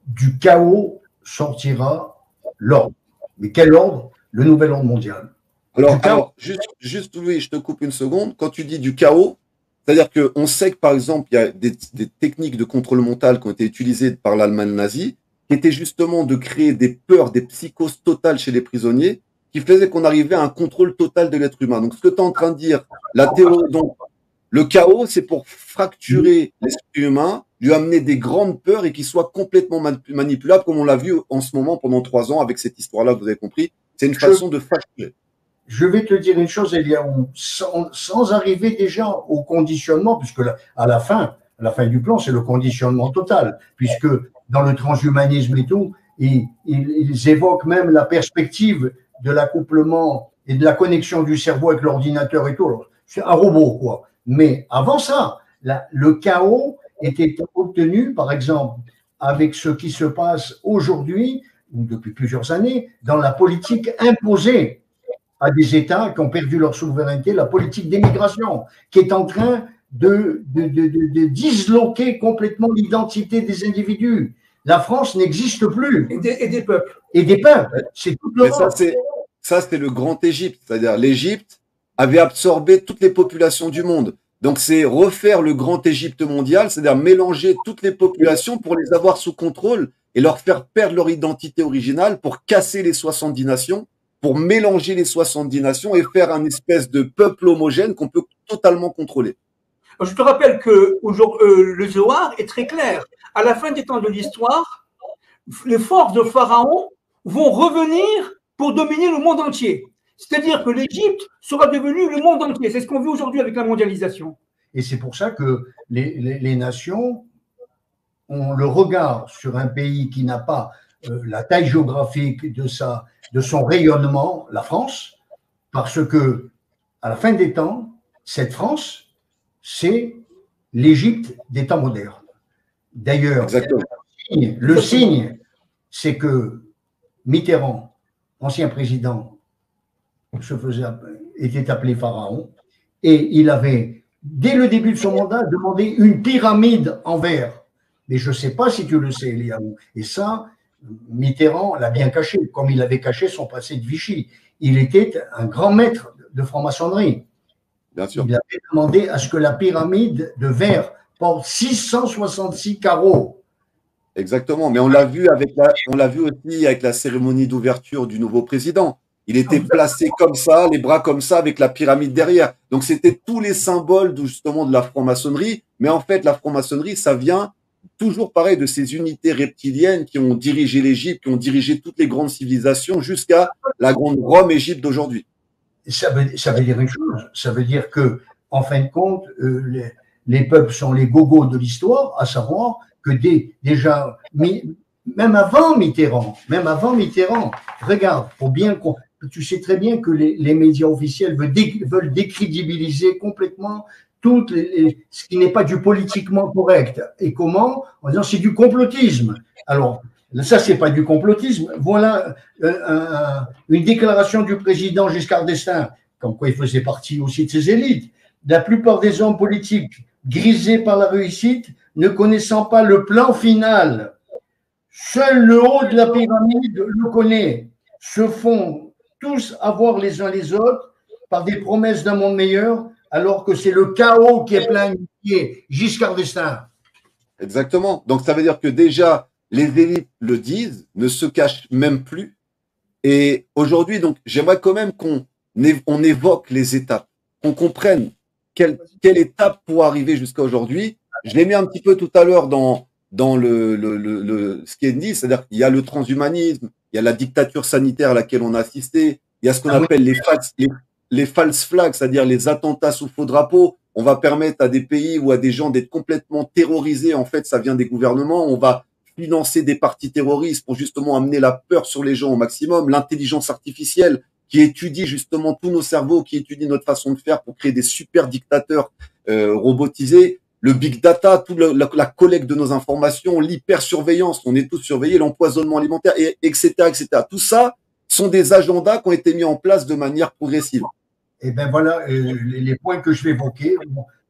du chaos sortira l'ordre. Mais quel ordre? Le nouvel ordre mondial. Alors juste Louis, je te coupe une seconde. Quand tu dis du chaos, c'est-à-dire qu'on sait que, par exemple, il y a des techniques de contrôle mental qui ont été utilisées par l'Allemagne nazie, qui étaient justement de créer des peurs, des psychoses totales chez les prisonniers, qui faisaient qu'on arrivait à un contrôle total de l'être humain. Donc, ce que tu es en train de dire, la théorie, donc, le chaos, c'est pour fracturer l'esprit humain, lui amener des grandes peurs et qu'il soit complètement manipulable, comme on l'a vu en ce moment pendant 3 ans avec cette histoire-là, vous avez compris. C'est une façon de fracturer. Je vais te dire une chose, Eliaou, sans arriver déjà au conditionnement, puisque à la fin du plan, c'est le conditionnement total, puisque dans le transhumanisme et tout, ils évoquent même la perspective de l'accouplement et de la connexion du cerveau avec l'ordinateur et tout. C'est un robot, quoi. Mais avant ça, le chaos était obtenu, par exemple, avec ce qui se passe aujourd'hui, ou depuis plusieurs années, dans la politique imposée à des États qui ont perdu leur souveraineté, la politique d'émigration, qui est en train de disloquer complètement l'identité des individus. La France n'existe plus. Et des peuples. Et des peuples. C'est toute l'Europe. Ça, c'est le grand Égypte. C'est-à-dire, l'Égypte avait absorbé toutes les populations du monde. Donc, c'est refaire le grand Égypte mondial, c'est-à-dire mélanger toutes les populations pour les avoir sous contrôle et leur faire perdre leur identité originale pour casser les 70 nations, pour mélanger les 70 nations et faire un espèce de peuple homogène qu'on peut totalement contrôler. Je te rappelle que le Zohar est très clair. À la fin des temps de l'histoire, les forces de Pharaon vont revenir pour dominer le monde entier. C'est-à-dire que l'Égypte sera devenue le monde entier. C'est ce qu'on vit aujourd'hui avec la mondialisation. Et c'est pour ça que les nations ont le regard sur un pays qui n'a pas la taille géographique de son rayonnement, la France, parce que à la fin des temps, cette France, c'est l'Égypte des temps modernes. D'ailleurs, le signe, c'est que Mitterrand, ancien président, était appelé Pharaon, et il avait, dès le début de son mandat, demandé une pyramide en verre. Mais je ne sais pas si tu le sais, Eliaou. Et ça, Mitterrand l'a bien caché, comme il avait caché son passé de Vichy. Il était un grand maître de franc-maçonnerie. Bien sûr. Il avait demandé à ce que la pyramide de verre porte 666 carreaux. Exactement, mais on l'a vu aussi avec la cérémonie d'ouverture du nouveau président. Il était placé comme ça, les bras comme ça, avec la pyramide derrière. Donc c'était tous les symboles justement de la franc-maçonnerie. Mais en fait, la franc-maçonnerie, ça vient toujours pareil de ces unités reptiliennes qui ont dirigé l'Égypte, qui ont dirigé toutes les grandes civilisations jusqu'à la grande Rome-Égypte d'aujourd'hui. Ça veut dire une chose, ça veut dire que, en fin de compte, les peuples sont les gogos de l'histoire, à savoir que déjà, même avant Mitterrand, regarde, tu sais très bien que les médias officiels veulent décrédibiliser complètement ce qui n'est pas du politiquement correct. Et comment? En disant c'est du complotisme. Alors, ça, c'est pas du complotisme. Voilà une déclaration du président Giscard d'Estaing comme quoi il faisait partie aussi de ces élites. La plupart des hommes politiques grisés par la réussite, ne connaissant pas le plan final, seul le haut de la pyramide le connaît, se font tous avoir les uns les autres par des promesses d'un monde meilleur, alors que c'est le chaos qui est planifié. Giscard d'Estaing. Exactement. Donc, ça veut dire que déjà, les élites le disent, ne se cachent même plus. Et aujourd'hui, donc, j'aimerais quand même qu'on évoque les étapes, qu'on comprenne quelle étape pour arriver jusqu'à aujourd'hui. Je l'ai mis un petit peu tout à l'heure dans ce qui est dit, c'est-à-dire qu'il y a le transhumanisme, il y a la dictature sanitaire à laquelle on a assisté, il y a ce qu'on appelle les false flags, c'est-à-dire les attentats sous faux drapeau. On va permettre à des pays ou à des gens d'être complètement terrorisés. En fait, ça vient des gouvernements. On va financer des partis terroristes pour justement amener la peur sur les gens au maximum. L'intelligence artificielle qui étudie justement tous nos cerveaux, qui étudie notre façon de faire pour créer des super dictateurs robotisés. Le big data, toute la collecte de nos informations, l'hypersurveillance, on est tous surveillés, l'empoisonnement alimentaire, etc., etc. Tout ça sont des agendas qui ont été mis en place de manière progressive. Et bien voilà, les points que je vais évoquer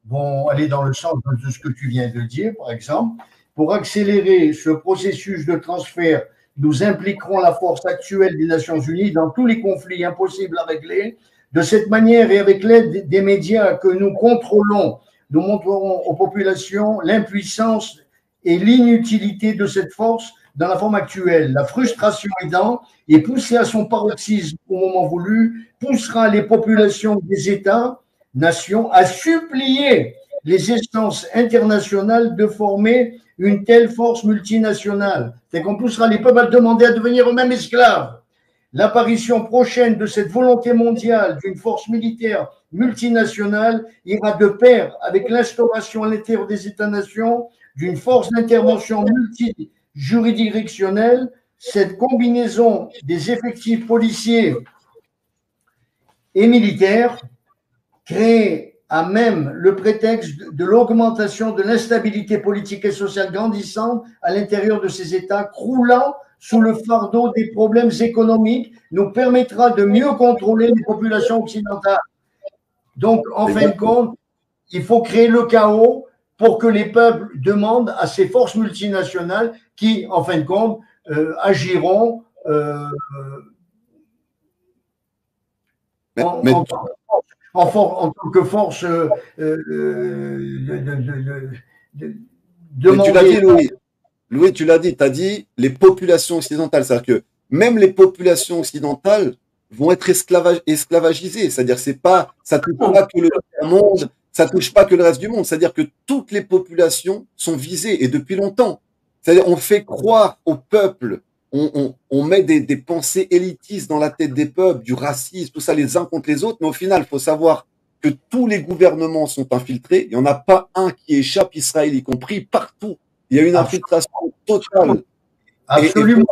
vont aller dans le sens de ce que tu viens de dire, par exemple. Pour accélérer ce processus de transfert, nous impliquerons la force actuelle des Nations Unies dans tous les conflits impossibles à régler. De cette manière et avec l'aide des médias que nous contrôlons, nous montrerons aux populations l'impuissance et l'inutilité de cette force dans la forme actuelle. La frustration aidant et poussée à son paroxysme au moment voulu, poussera les populations des États, nations, à supplier les instances internationales de former une telle force multinationale. C'est qu'on poussera les peuples à demander à devenir eux-mêmes esclaves. L'apparition prochaine de cette volonté mondiale d'une force militaire multinationale ira de pair avec l'instauration à l'intérieur des États-nations d'une force d'intervention multijuridictionnelle. Cette combinaison des effectifs policiers et militaires créée à même le prétexte de l'augmentation de l'instabilité politique et sociale grandissante à l'intérieur de ces États, croulant sous le fardeau des problèmes économiques, nous permettra de mieux contrôler les populations occidentales. Donc, en fin de compte, il faut créer le chaos pour que les peuples demandent à ces forces multinationales qui, en fin de compte, agiront en tant que force Mais tu l'as dit, Louis. Louis, tu l'as dit, tu as dit les populations occidentales. C'est-à-dire que même les populations occidentales vont être esclavagisées. C'est-à-dire ça touche pas que le monde, ça touche pas que le reste du monde. C'est-à-dire que toutes les populations sont visées et depuis longtemps. C'est-à-dire on fait croire au peuple, on met des pensées élitistes dans la tête des peuples, du racisme, tout ça les uns contre les autres. Mais au final, il faut savoir que tous les gouvernements sont infiltrés. Il n'y en a pas un qui échappe, Israël y compris, partout. Il y a une infiltration totale. Absolument.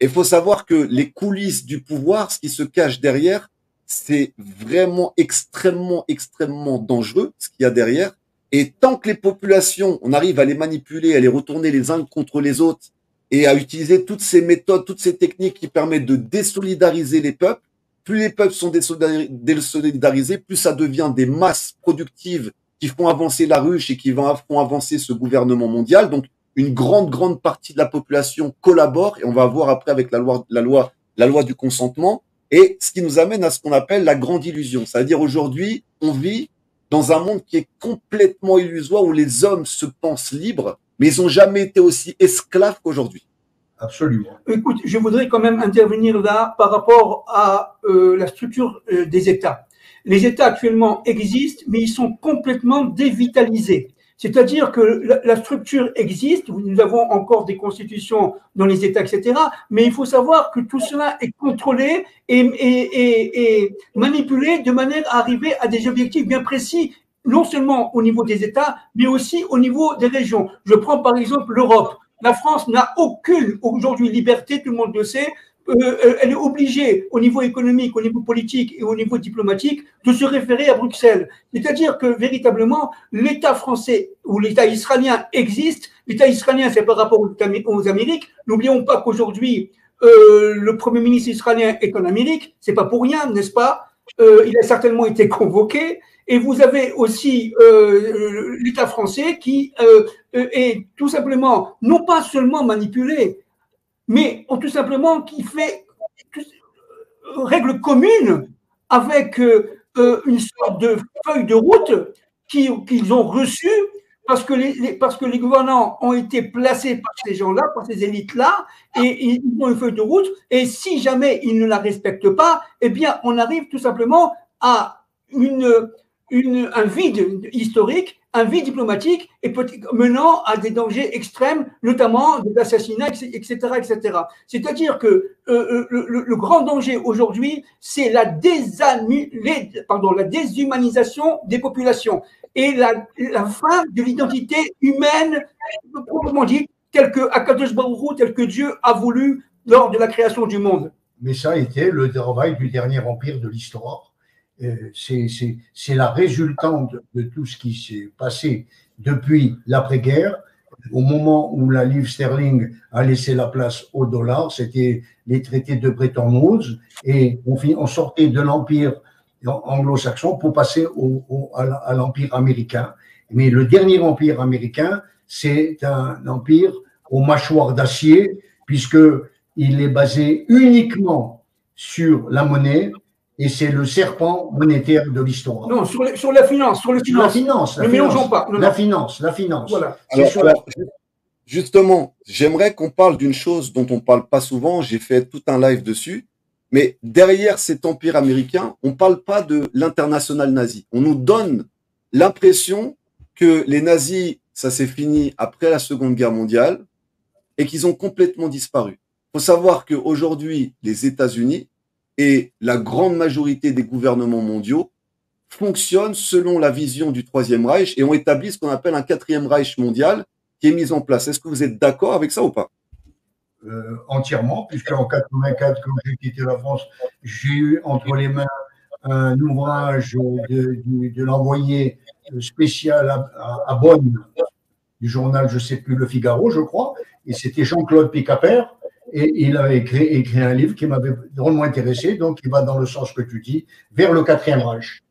Et il faut savoir que les coulisses du pouvoir, ce qui se cache derrière, c'est vraiment extrêmement, extrêmement dangereux, ce qu'il y a derrière. Et tant que les populations, on arrive à les manipuler, à les retourner les uns contre les autres et à utiliser toutes ces méthodes, toutes ces techniques qui permettent de désolidariser les peuples, plus les peuples sont désolidarisés, plus ça devient des masses productives qui font avancer la ruche et qui font avancer ce gouvernement mondial. Donc, une grande partie de la population collabore et on va voir après avec la loi du consentement et ce qui nous amène à ce qu'on appelle la grande illusion. C'est-à-dire aujourd'hui, on vit dans un monde qui est complètement illusoire où les hommes se pensent libres, mais ils n'ont jamais été aussi esclaves qu'aujourd'hui. Absolument. Écoute, je voudrais quand même intervenir là par rapport à la structure des États. Les États actuellement existent, mais ils sont complètement dévitalisés. C'est-à-dire que la structure existe, nous avons encore des constitutions dans les États, etc., mais il faut savoir que tout cela est contrôlé et manipulé de manière à arriver à des objectifs bien précis, non seulement au niveau des États, mais aussi au niveau des régions. Je prends par exemple l'Europe. La France n'a aucune aujourd'hui liberté, tout le monde le sait. Elle est obligée au niveau économique, au niveau politique et au niveau diplomatique de se référer à Bruxelles. C'est-à-dire que véritablement, l'État français ou l'État israélien existe. L'État israélien, c'est par rapport aux Amériques. N'oublions pas qu'aujourd'hui, le Premier ministre israélien est en Amérique. C'est pas pour rien, n'est-ce pas? il a certainement été convoqué. Et vous avez aussi l'État français qui est tout simplement, non pas seulement manipulé, mais tout simplement qui fait règles communes avec une sorte de feuille de route qu'ils ont reçue parce que les gouvernants ont été placés par ces gens-là, par ces élites-là, et ils ont une feuille de route, et si jamais ils ne la respectent pas, eh bien, on arrive tout simplement à un vide historique, un vide diplomatique, et menant à des dangers extrêmes, notamment des assassinats, etc., etc. C'est-à-dire que le grand danger aujourd'hui, c'est la déshumanisation des populations et la fin de l'identité humaine, proprement dit, telle que Akadosh Baruch Hu, tel que Dieu a voulu lors de la création du monde. Mais ça a été le travail du dernier empire de l'histoire. C'est la résultante de tout ce qui s'est passé depuis l'après-guerre. Au moment où la livre sterling a laissé la place au dollar, c'était les traités de Bretton Woods, et on sortait de l'empire anglo-saxon pour passer à l'empire américain. Mais le dernier empire américain, c'est un empire aux mâchoires d'acier, puisqu'il est basé uniquement sur la monnaie, et c'est le serpent monétaire de l'histoire. Non, sur la finance, sur le finance. La finance. Ne mélangeons pas. Non, la finance. Voilà. Justement, j'aimerais qu'on parle d'une chose dont on ne parle pas souvent. J'ai fait tout un live dessus. Mais derrière cet empire américain, on ne parle pas de l'international nazi. On nous donne l'impression que les nazis, ça s'est fini après la Seconde Guerre mondiale et qu'ils ont complètement disparu. Il faut savoir qu'aujourd'hui, les États-Unis et la grande majorité des gouvernements mondiaux fonctionnent selon la vision du Troisième Reich et ont établi ce qu'on appelle un Quatrième Reich mondial qui est mis en place. Est-ce que vous êtes d'accord avec ça ou pas? Entièrement, puisqu'en 84, quand j'ai quitté la France, j'ai eu entre les mains un ouvrage de l'envoyé spécial à Bonn du journal, je ne sais plus, Le Figaro, je crois, et c'était Jean-Claude Picapert, et il avait écrit un livre qui m'avait drôlement intéressé, donc il va dans le sens que tu dis, vers le Quatrième Reich.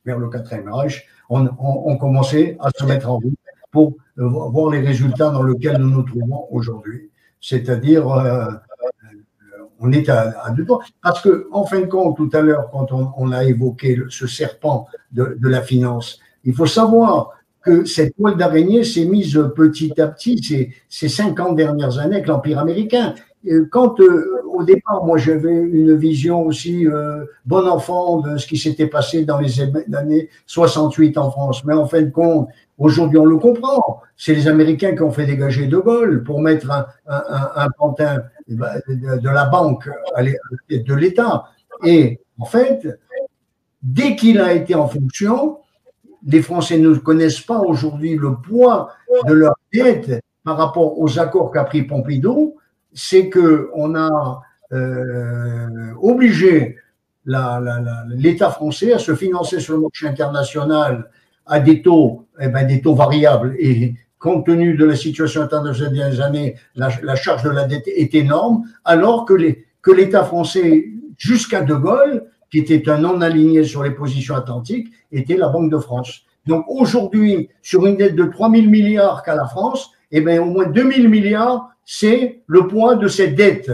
Vers le Quatrième Reich, on commençait à se mettre en route pour voir les résultats dans lesquels nous nous trouvons aujourd'hui. C'est-à-dire, on est à deux doigts. Parce que, en fin de compte, tout à l'heure, quand on a évoqué ce serpent de la finance, il faut savoir que cette toile d'araignée s'est mise petit à petit ces 50 dernières années avec l'Empire américain. Quand, au départ, moi, j'avais une vision aussi bon enfant de ce qui s'était passé dans les années 68 en France. Mais en fin de compte, aujourd'hui, on le comprend. C'est les Américains qui ont fait dégager De Gaulle pour mettre un pantin de la banque de l'État. Et en fait, dès qu'il a été en fonction, les Français ne connaissent pas aujourd'hui le poids de leur dette par rapport aux accords qu'a pris Pompidou. C'est qu'on a obligé l'État français à se financer sur le marché international à des taux variables. Et compte tenu de la situation internationale des dernières années, la charge de la dette est énorme, alors que l'État français, jusqu'à De Gaulle, qui était un non-aligné sur les positions atlantiques, était la Banque de France. Donc aujourd'hui, sur une dette de 3 000 milliards qu'a la France, au moins 2 000 milliards, c'est le poids de cette dette,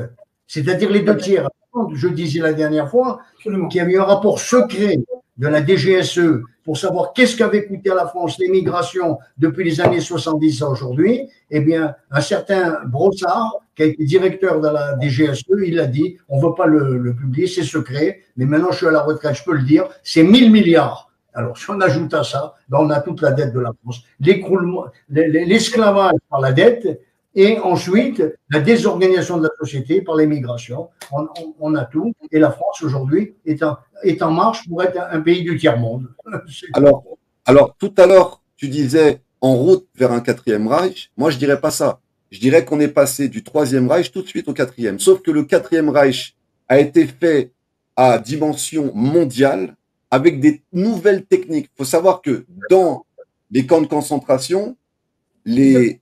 c'est-à-dire les 2 tiers. Je disais la dernière fois qu'il y avait eu un rapport secret de la DGSE pour savoir qu'est-ce qu'avait coûté à la France l'émigration depuis les années 70 à aujourd'hui. Un certain Brossard, qui a été directeur de la DGSE, il a dit, on ne veut pas le publier, c'est secret, mais maintenant je suis à la retraite, je peux le dire, c'est 1000 milliards. Alors, si on ajoute à ça, on a toute la dette de la France, l'écroulement, l'esclavage par la dette, et ensuite la désorganisation de la société par l'émigration. On a tout, et la France aujourd'hui est en marche pour être un pays du tiers-monde. Alors, tout à l'heure, tu disais en route vers un Quatrième Reich. Moi, je dirais pas ça. Je dirais qu'on est passé du Troisième Reich tout de suite au Quatrième. Sauf que le Quatrième Reich a été fait à dimension mondiale avec des nouvelles techniques. Il faut savoir que dans les camps de concentration, les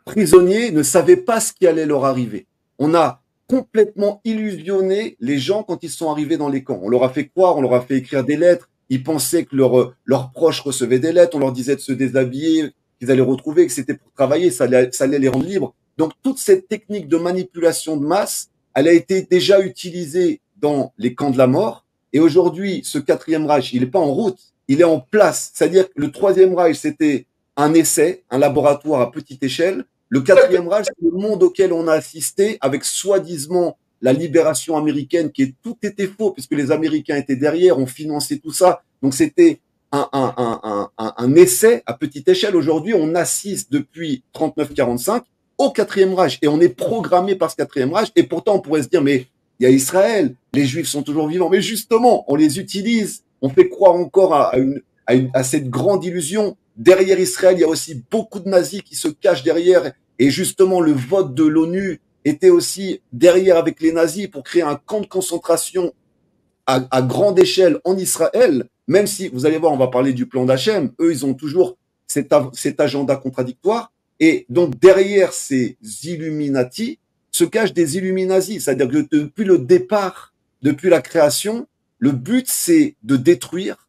prisonniers ne savaient pas ce qui allait leur arriver. On a complètement illusionné les gens quand ils sont arrivés dans les camps. On leur a fait croire, on leur a fait écrire des lettres. Ils pensaient que leurs proches recevaient des lettres. On leur disait de se déshabiller, qu'ils allaient retrouver, que c'était pour travailler, ça allait les rendre libres. Donc, toute cette technique de manipulation de masse, elle a été déjà utilisée dans les camps de la mort. Et aujourd'hui, ce quatrième Reich, il n'est pas en route, il est en place. C'est-à-dire que le troisième Reich, c'était un essai, un laboratoire à petite échelle. Le quatrième Reich, c'est le monde auquel on a assisté avec soi-disant la libération américaine, qui tout était faux, puisque les Américains étaient derrière, ont financé tout ça. Donc c'était un essai à petite échelle. Aujourd'hui, on assiste depuis 39-45 au quatrième Reich, et on est programmé par ce quatrième Reich. Et pourtant, on pourrait se dire, mais il y a Israël, les Juifs sont toujours vivants. Mais justement, on les utilise, on fait croire encore à cette grande illusion. Derrière Israël, il y a aussi beaucoup de nazis qui se cachent derrière. Et justement, le vote de l'ONU était aussi derrière avec les nazis pour créer un camp de concentration à grande échelle en Israël. Même si, vous allez voir, on va parler du plan d'Hachem. Eux, ils ont toujours cet agenda contradictoire. Et donc, derrière ces Illuminati se cachent des Illuminazis. C'est-à-dire que depuis le départ, depuis la création, le but, c'est de détruire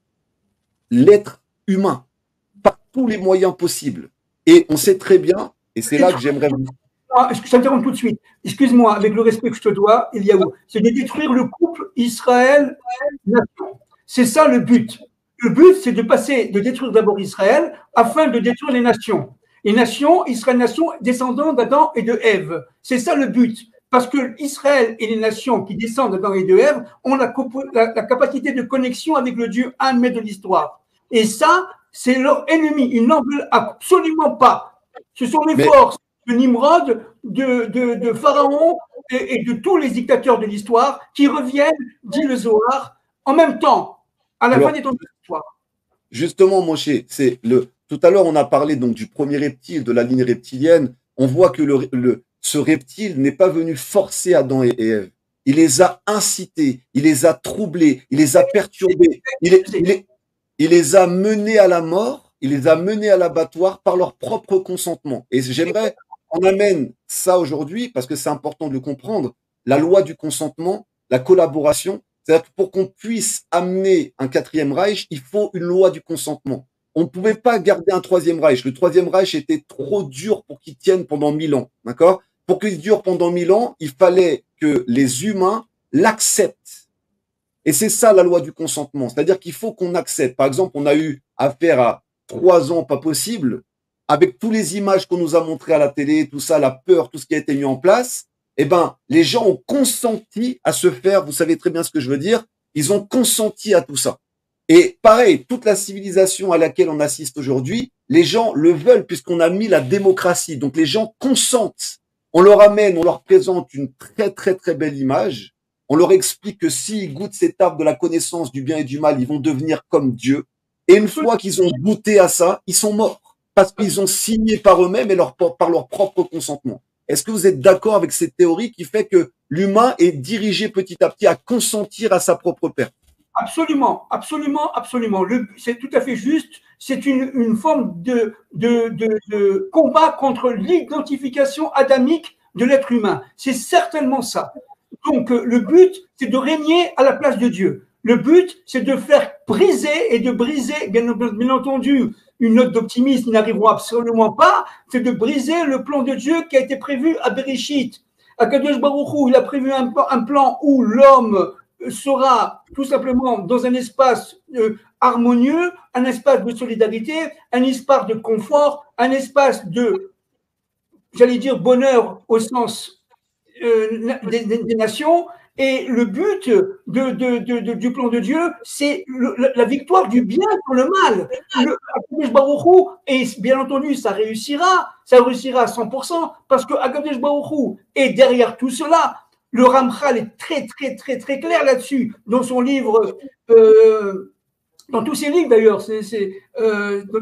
l'être humain par tous les moyens possibles. Et on sait très bien, et c'est là que j'aimerais vous... Je t'interromps tout de suite. Excuse-moi, avec le respect que je te dois, Eliaou, c'est de détruire le couple Israël-Nation. C'est ça le but. Le but, c'est de détruire d'abord Israël afin de détruire les nations. Les nations, Israël-Nation, descendants d'Adam et de Ève. C'est ça le but. Parce que Israël et les nations qui descendent d'Adam et de Ève ont la capacité de connexion avec le Dieu un de l'histoire. Et ça, c'est leur ennemi. Ils n'en veulent absolument pas. Ce sont les forces de Nimrod, de Pharaon et de tous les dictateurs de l'histoire qui reviennent, dit le Zohar, en même temps, à la fin des temps de l'histoire. Justement, Moshe, tout à l'heure, on a parlé donc du premier reptile, de la ligne reptilienne. On voit que ce reptile n'est pas venu forcer Adam et Ève. Il les a incités, il les a troublés, il les a perturbés, il les a menés à la mort, il les a menés à l'abattoir par leur propre consentement. Et j'aimerais qu'on amène ça aujourd'hui, parce que c'est important de le comprendre, la loi du consentement, la collaboration. C'est-à-dire que pour qu'on puisse amener un quatrième Reich, il faut une loi du consentement. On ne pouvait pas garder un troisième Reich. Le troisième Reich était trop dur pour qu'il tienne pendant 1000 ans. D'accord? Pour qu'il dure pendant 1000 ans, il fallait que les humains l'acceptent. Et c'est ça la loi du consentement. C'est-à-dire qu'il faut qu'on accepte. Par exemple, on a eu affaire à 3 ans, pas possible, avec toutes les images qu'on nous a montrées à la télé, tout ça, la peur, tout ce qui a été mis en place. Eh ben, les gens ont consenti à se faire, vous savez très bien ce que je veux dire, ils ont consenti à tout ça. Et pareil, toute la civilisation à laquelle on assiste aujourd'hui, les gens le veulent puisqu'on a mis la démocratie. Donc les gens consentent. On leur amène, on leur présente une très très très belle image. On leur explique que s'ils goûtent cet arbre de la connaissance du bien et du mal, ils vont devenir comme Dieu. Et une fois qu'ils ont goûté à ça, ils sont morts parce qu'ils ont signé par eux-mêmes et par leur propre consentement. Est-ce que vous êtes d'accord avec cette théorie qui fait que l'humain est dirigé petit à petit à consentir à sa propre perte? Absolument, absolument, absolument. C'est tout à fait juste. C'est une forme de combat contre l'identification adamique de l'être humain. C'est certainement ça. Donc, le but, c'est de régner à la place de Dieu. Le but, c'est de faire briser et de briser, bien entendu, une note d'optimisme, ils n'arriveront absolument pas, c'est de briser le plan de Dieu qui a été prévu à Bereshit. Akadosh Baruch Hu, il a prévu un plan où l'homme sera tout simplement dans un espace harmonieux, un espace de solidarité, un espace de confort, un espace de, j'allais dire, bonheur au sens des nations. Et le but du plan de Dieu, c'est la victoire du bien sur le mal. Akadosh Baruch Hu, et bien entendu, ça réussira à 100%, parce que Akadosh Baruch Hu est derrière tout cela. Le Ramchal est très, très, très, très clair là-dessus, dans son livre, dans tous ses livres d'ailleurs,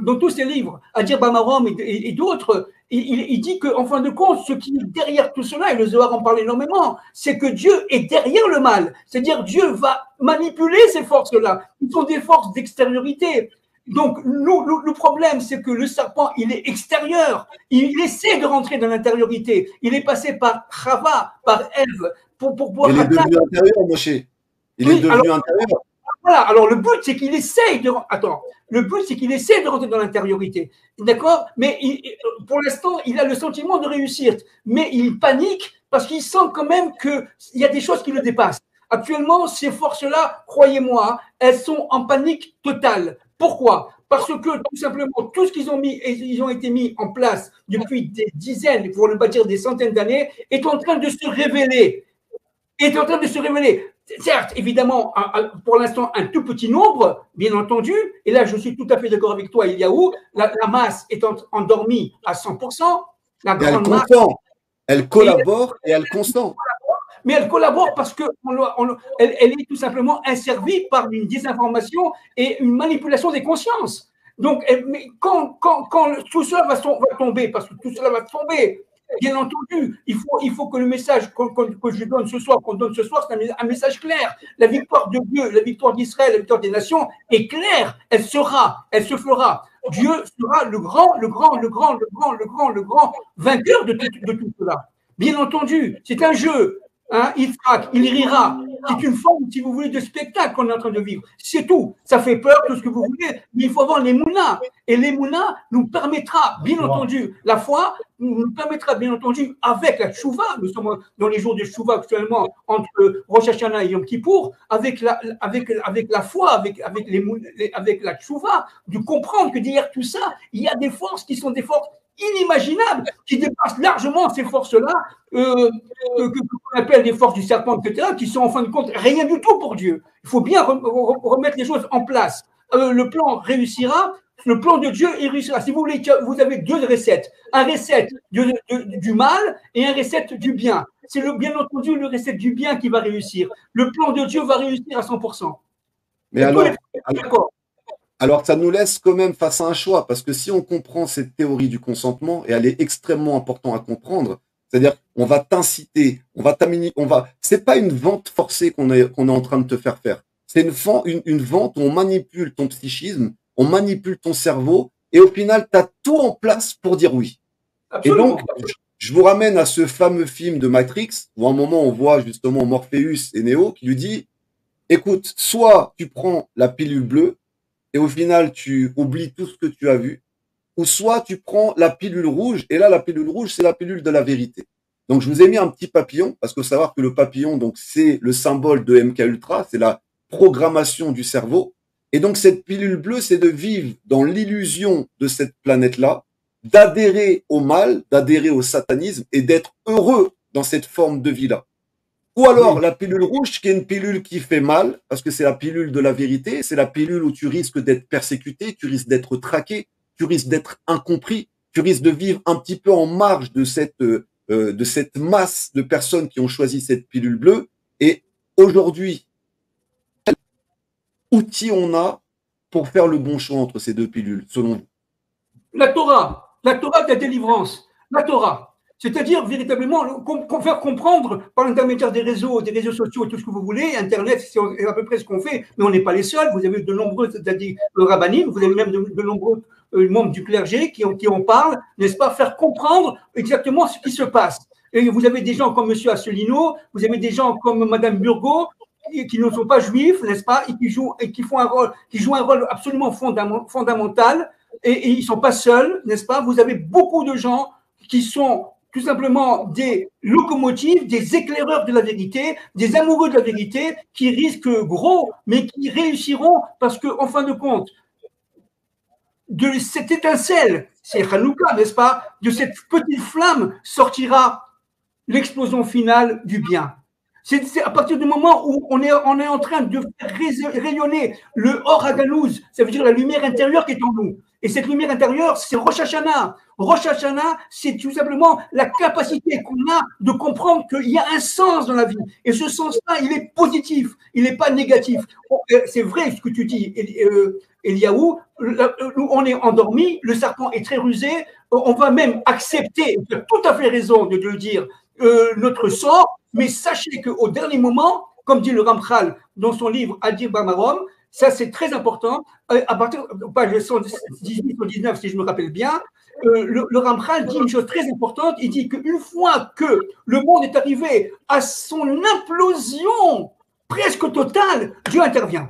dans tous ses livres, Adir Bamarom et d'autres, il dit qu'en fin de compte, ce qui est derrière tout cela, et le Zohar en parle énormément, c'est que Dieu est derrière le mal. C'est-à-dire Dieu va manipuler ces forces-là. Ce sont des forces d'extériorité. Donc, le problème, c'est que le serpent, il est extérieur. Il essaie de rentrer dans l'intériorité. Il est passé par Chava, par Ève, pour pouvoir Il est atteindre. devenu intérieur, Moshe. Il est Oui, devenu intérieur. voilà. Alors, le but, c'est qu'il essaye de. Attends. Le but, c'est qu'il essaie de rentrer dans l'intériorité. D'accord? Mais pour l'instant, il a le sentiment de réussir. Mais il panique parce qu'il sent quand même qu'il y a des choses qui le dépassent. Actuellement, ces forces-là, croyez-moi, elles sont en panique totale. Pourquoi? Parce que tout simplement, tout ce qu'ils ont mis, et ils ont été mis en place depuis des dizaines, pour ne pas dire des centaines d'années, est en train de se révéler. Est en train de se révéler. Certes, évidemment, pour l'instant, un tout petit nombre, bien entendu, et là, je suis tout à fait d'accord avec toi, Eliaou, la masse est endormie à 100%, la Et elle grande masse. consent. Elle collabore et elle consent. Mais elle collabore parce qu'elle est tout simplement asservie par une désinformation et une manipulation des consciences. Donc, mais quand tout cela va tomber, parce que tout cela va tomber, bien entendu, il faut que le message que je donne ce soir, qu'on donne ce soir, c'est un message clair. La victoire de Dieu, la victoire d'Israël, la victoire des nations est claire. Elle se fera. Dieu sera le grand vainqueur de tout cela. Bien entendu, c'est un jeu. Hein, il rira. C'est une forme, si vous voulez, de spectacle qu'on est en train de vivre. C'est tout. Ça fait peur, tout ce que vous voulez, mais il faut avoir les mounas. Et les mounas nous permettra, bien entendu, la foi nous permettra, bien entendu, avec la tchouva, nous sommes dans les jours de tchouva actuellement, entre Rosh Hashanah et Yom Kippour, avec la foi, avec la tchouva, de comprendre que derrière tout ça, il y a des forces qui sont des forces inimaginables, qui dépassent largement ces forces-là, qu'on appelle les forces du serpent, etc., qui sont en fin de compte rien du tout pour Dieu. Il faut bien remettre les choses en place. Le plan réussira, le plan de Dieu il réussira. Si vous voulez, vous avez deux recettes. Un recette du mal et un recette du bien. C'est bien entendu le recette du bien qui va réussir. Le plan de Dieu va réussir à 100%. Mais alors, ça nous laisse quand même face à un choix, parce que si on comprend cette théorie du consentement, et elle est extrêmement importante à comprendre, c'est-à-dire on va t'inciter, c'est pas une vente forcée qu'on est en train de te faire. C'est une vente où on manipule ton psychisme, on manipule ton cerveau, et au final, tu as tout en place pour dire oui. Absolument. Et donc, je vous ramène à ce fameux film de Matrix, où à un moment, on voit justement Morpheus et Neo qui lui dit, écoute, soit tu prends la pilule bleue, et au final, tu oublies tout ce que tu as vu, ou soit tu prends la pilule rouge, et là, la pilule rouge, c'est la pilule de la vérité. Donc, je vous ai mis un petit papillon, parce qu'il faut savoir que le papillon, donc, c'est le symbole de MK Ultra, c'est la programmation du cerveau. Et donc, cette pilule bleue, c'est de vivre dans l'illusion de cette planète-là, d'adhérer au mal, d'adhérer au satanisme, et d'être heureux dans cette forme de vie-là. Ou alors la pilule rouge, qui est une pilule qui fait mal, parce que c'est la pilule de la vérité, c'est la pilule où tu risques d'être persécuté, tu risques d'être traqué, tu risques d'être incompris, tu risques de vivre un petit peu en marge de cette masse de personnes qui ont choisi cette pilule bleue. Et aujourd'hui, quel outil on a pour faire le bon choix entre ces deux pilules, selon vous? La Torah de la délivrance, la Torah. C'est-à-dire véritablement faire comprendre par l'intermédiaire des réseaux sociaux et tout ce que vous voulez, Internet, c'est à peu près ce qu'on fait, mais on n'est pas les seuls. Vous avez de nombreux rabbinim, vous avez même de nombreux membres du clergé qui en parlent, n'est-ce pas, faire comprendre exactement ce qui se passe. Et vous avez des gens comme M. Asselineau, vous avez des gens comme Mme Burgot, qui ne sont pas juifs, n'est-ce pas, et qui jouent un rôle absolument fondamental, et ils ne sont pas seuls, n'est-ce pas. Vous avez beaucoup de gens qui sont tout simplement des locomotives, des éclaireurs de la vérité, des amoureux de la vérité, qui risquent gros, mais qui réussiront parce qu'en fin de compte, de cette étincelle, c'est Hanouka, n'est-ce pas, de cette petite flamme sortira l'explosion finale du bien. C'est à partir du moment où on est en train de faire rayonner le Or Haganouz, ça veut dire la lumière intérieure qui est en nous. Et cette lumière intérieure, c'est Rosh Hashanah. Rosh Hashanah, c'est tout simplement la capacité qu'on a de comprendre qu'il y a un sens dans la vie. Et ce sens-là, il est positif, il n'est pas négatif. C'est vrai ce que tu dis, Eliaou. On est endormi, le serpent est très rusé. On va même accepter, tu as tout à fait raison de le dire, notre sort. Mais sachez qu'au dernier moment, comme dit le Ramchal dans son livre Adir Bamarom, Ça, c'est très important. À partir de page 118 ou 19, si je me rappelle bien, le Ramchal dit une chose très importante. Il dit qu'une fois que le monde est arrivé à son implosion presque totale, Dieu intervient.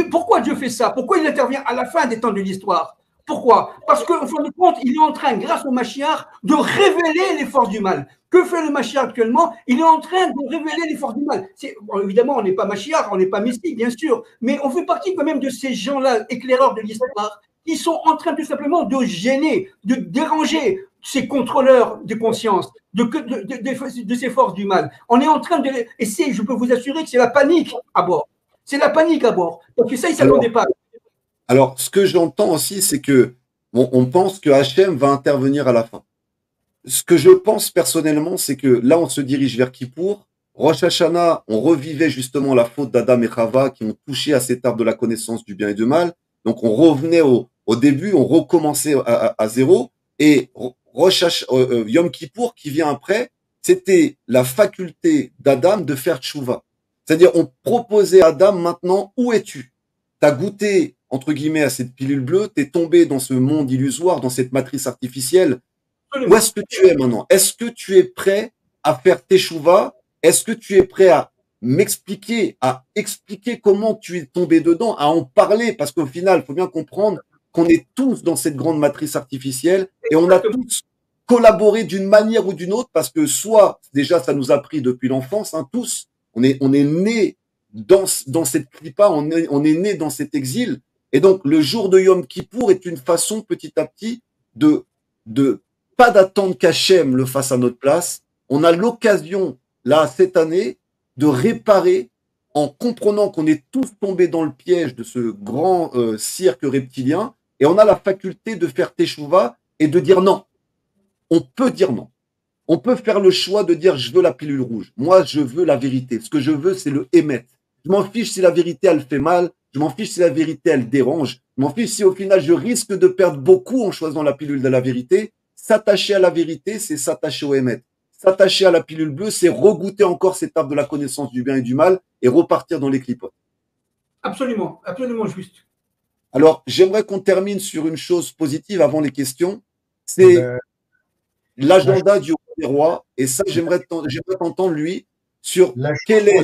Pourquoi Dieu fait ça? Pourquoi il intervient à la fin des temps de l'histoire? Pourquoi? Parce qu'en fin de compte, il est en train, grâce au Mashiach, de révéler les forces du mal. Que fait le Mashiach actuellement? Il est en train de révéler les forces du mal. Bon, évidemment, on n'est pas Mashiach, on n'est pas mystique, bien sûr, mais on fait partie quand même de ces gens-là, éclaireurs de l'histoire, qui sont en train tout simplement de gêner, de déranger ces contrôleurs de conscience, de ces forces du mal. On est en train de... Et je peux vous assurer que c'est la panique à bord. C'est la panique à bord. Donc ça, ils ne s'attendaient pas. Alors, ce que j'entends aussi, c'est que on pense que Hachem va intervenir à la fin. Ce que je pense personnellement, c'est que là, on se dirige vers Kippour. Rosh Hashanah, on revivait justement la faute d'Adam et Chava qui ont touché à cet arbre de la connaissance du bien et du mal. Donc, on revenait au début, on recommençait à zéro. Et Yom Kippour, qui vient après, c'était la faculté d'Adam de faire tchouva. C'est-à-dire, on proposait à Adam maintenant, où es-tu? T'as goûté, entre guillemets, à cette pilule bleue, t'es tombé dans ce monde illusoire, dans cette matrice artificielle. Où est-ce que tu es maintenant? Est-ce que tu es prêt à faire teshuva? Est-ce que tu es prêt à m'expliquer, à expliquer comment tu es tombé dedans, à en parler? Parce qu'au final, il faut bien comprendre qu'on est tous dans cette grande matrice artificielle et on a tous collaboré d'une manière ou d'une autre parce que soit, déjà, ça nous a pris depuis l'enfance, hein, tous, on est né dans cette clipa, on est né dans cet exil. Et donc, le jour de Yom Kippour est une façon, petit à petit, de pas d'attendre qu'Hachem le fasse à notre place. On a l'occasion, là, cette année, de réparer en comprenant qu'on est tous tombés dans le piège de ce grand cirque reptilien. Et on a la faculté de faire teshuva et de dire non. On peut dire non. On peut faire le choix de dire je veux la pilule rouge. Moi, je veux la vérité. Ce que je veux, c'est le émet. Je m'en fiche si la vérité, elle fait mal. Je m'en fiche si la vérité, elle dérange. Je m'en fiche si au final, je risque de perdre beaucoup en choisissant la pilule de la vérité. S'attacher à la vérité, c'est s'attacher au émet. S'attacher à la pilule bleue, c'est regoûter encore cet arbre de la connaissance du bien et du mal et repartir dans les clipotes. Absolument, absolument juste. Alors, j'aimerais qu'on termine sur une chose positive avant les questions. C'est l'agenda du roi. Et ça, j'aimerais t'entendre, lui, sur quel est...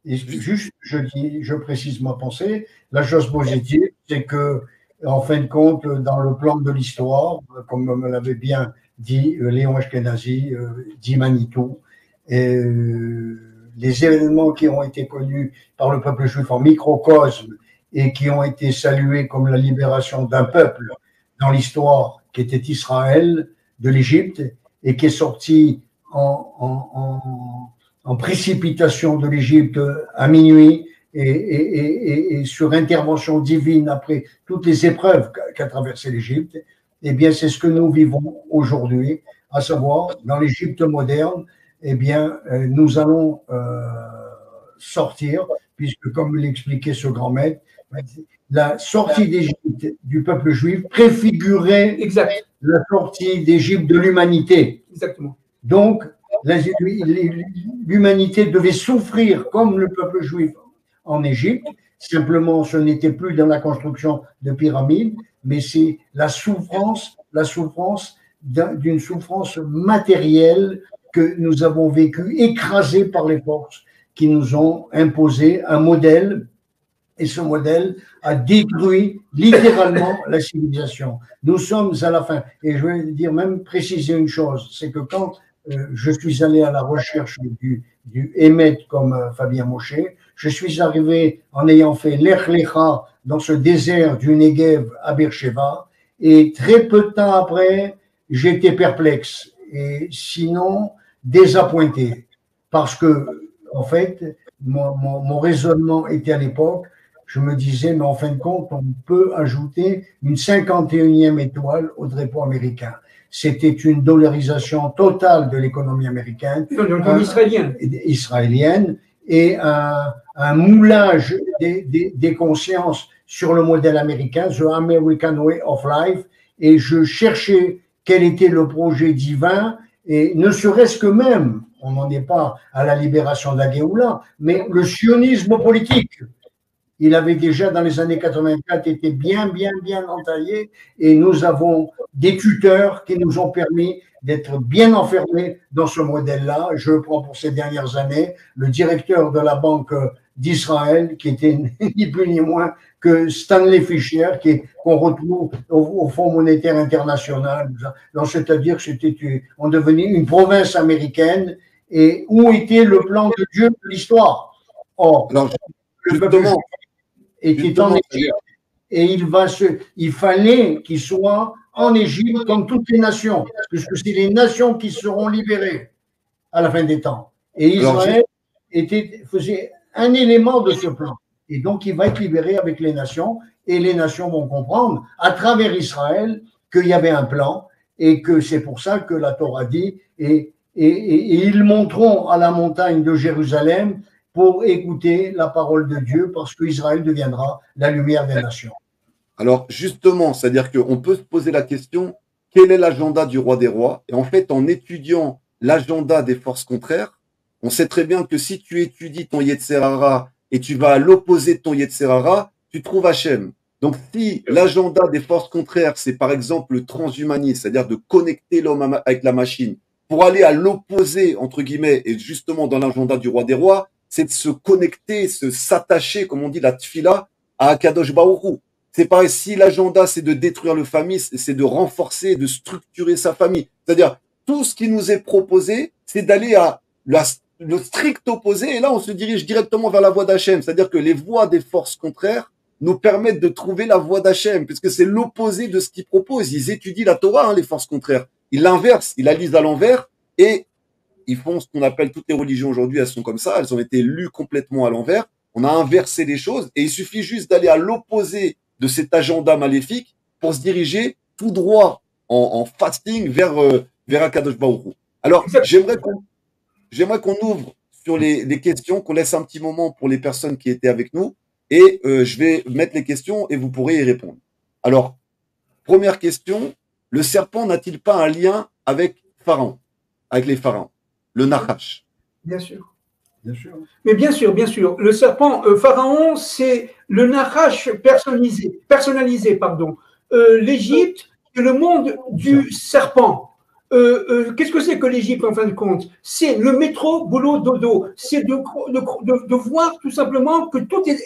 Juste, je précise ma pensée. La chose positive, c'est que, en fin de compte, dans le plan de l'histoire, comme me l'avait bien dit Léon Ashkenazi, dit Manitou, les événements qui ont été connus par le peuple juif en microcosme et qui ont été salués comme la libération d'un peuple dans l'histoire qui était Israël de l'Égypte et qui est sorti en précipitation de l'Égypte à minuit et sur intervention divine après toutes les épreuves qu'a traversé l'Égypte, eh bien, c'est ce que nous vivons aujourd'hui, à savoir, dans l'Égypte moderne, eh bien, nous allons sortir, puisque comme l'expliquait ce grand maître, la sortie d'Égypte du peuple juif préfigurait la sortie d'Égypte de l'humanité. Exactement. Donc, l'humanité devait souffrir comme le peuple juif en Égypte. Simplement, ce n'était plus dans la construction de pyramides, mais c'est la souffrance d'une souffrance matérielle que nous avons vécue, écrasée par les forces qui nous ont imposé un modèle, et ce modèle a détruit littéralement la civilisation. Nous sommes à la fin. Et je vais dire même préciser une chose, c'est que quand je suis allé à la recherche du Hémet comme Fabien Mosché, je suis arrivé en ayant fait l'Ech Lecha dans ce désert du Negev à Beersheba, et très peu de temps après, j'étais perplexe et sinon désappointé, parce que en fait, mon raisonnement était à l'époque, je me disais, mais en fin de compte, on peut ajouter une 51e étoile au drapeau américain. C'était une dollarisation totale de l'économie américaine, israélienne, et un moulage des consciences sur le modèle américain, The American Way of Life, et je cherchais quel était le projet divin, et ne serait-ce que même, on n'en est pas à la libération de la Géoula, mais le sionisme politique. il avait déjà, dans les années 84, été bien entaillé, et nous avons des tuteurs qui nous ont permis d'être bien enfermés dans ce modèle-là. Je prends pour ces dernières années le directeur de la Banque d'Israël, qui était ni plus ni moins que Stanley Fischer, qu'on retrouve au Fonds monétaire international. Donc, c'est-à-dire on devenait une province américaine, et où était le plan de Dieu de l'histoire? Or, Alors, le peuple justement, était en Égypte, et il fallait qu'il soit en Égypte comme toutes les nations, puisque c'est les nations qui seront libérées à la fin des temps. Et Israël faisait un élément de ce plan. Et donc, il va être libéré avec les nations, et les nations vont comprendre, à travers Israël, qu'il y avait un plan, et que c'est pour ça que la Torah dit, et ils monteront à la montagne de Jérusalem pour écouter la parole de Dieu, parce qu'Israël deviendra la lumière des nations. Alors, justement, c'est-à-dire qu'on peut se poser la question, quel est l'agenda du roi des rois? Et en fait, en étudiant l'agenda des forces contraires, on sait très bien que si tu étudies ton Yetzer Hara et tu vas à l'opposé de ton Yetzer Hara, tu trouves Hachem. Donc, si l'agenda des forces contraires, c'est par exemple le transhumanisme, c'est-à-dire de connecter l'homme avec la machine, pour aller à l'opposé, entre guillemets, et justement dans l'agenda du roi des rois, c'est de se connecter, s'attacher, comme on dit, la tfila, à Akadosh Baruch Hu. C'est pareil, si l'agenda c'est de détruire le famille, c'est de renforcer, de structurer sa famille. C'est-à-dire, tout ce qui nous est proposé, c'est d'aller à le strict opposé, et là on se dirige directement vers la voie d'Hachem. C'est-à-dire que les voies des forces contraires nous permettent de trouver la voie d'Hachem, puisque c'est l'opposé de ce qu'ils proposent. Ils étudient la Torah, les forces contraires. Ils l'inversent, ils la lisent à l'envers, et ils font ce qu'on appelle, toutes les religions aujourd'hui, elles sont comme ça, elles ont été lues complètement à l'envers. On a inversé les choses, et il suffit juste d'aller à l'opposé de cet agenda maléfique pour se diriger tout droit en fasting vers Akadosh Baruch Hu. Alors, j'aimerais qu'on ouvre sur les questions, qu'on laisse un petit moment pour les personnes qui étaient avec nous, et je vais mettre les questions et vous pourrez y répondre. Alors, première question, le serpent n'a-t-il pas un lien avec Pharaon, avec les pharaons, le Nachash? Bien sûr. Bien sûr. Mais bien sûr, bien sûr. Le serpent, Pharaon, c'est le Nachash personnalisé, pardon. L'Égypte, c'est le monde du serpent. Qu'est-ce que c'est que l'Égypte en fin de compte? C'est le métro boulot dodo. C'est de voir tout simplement que tout est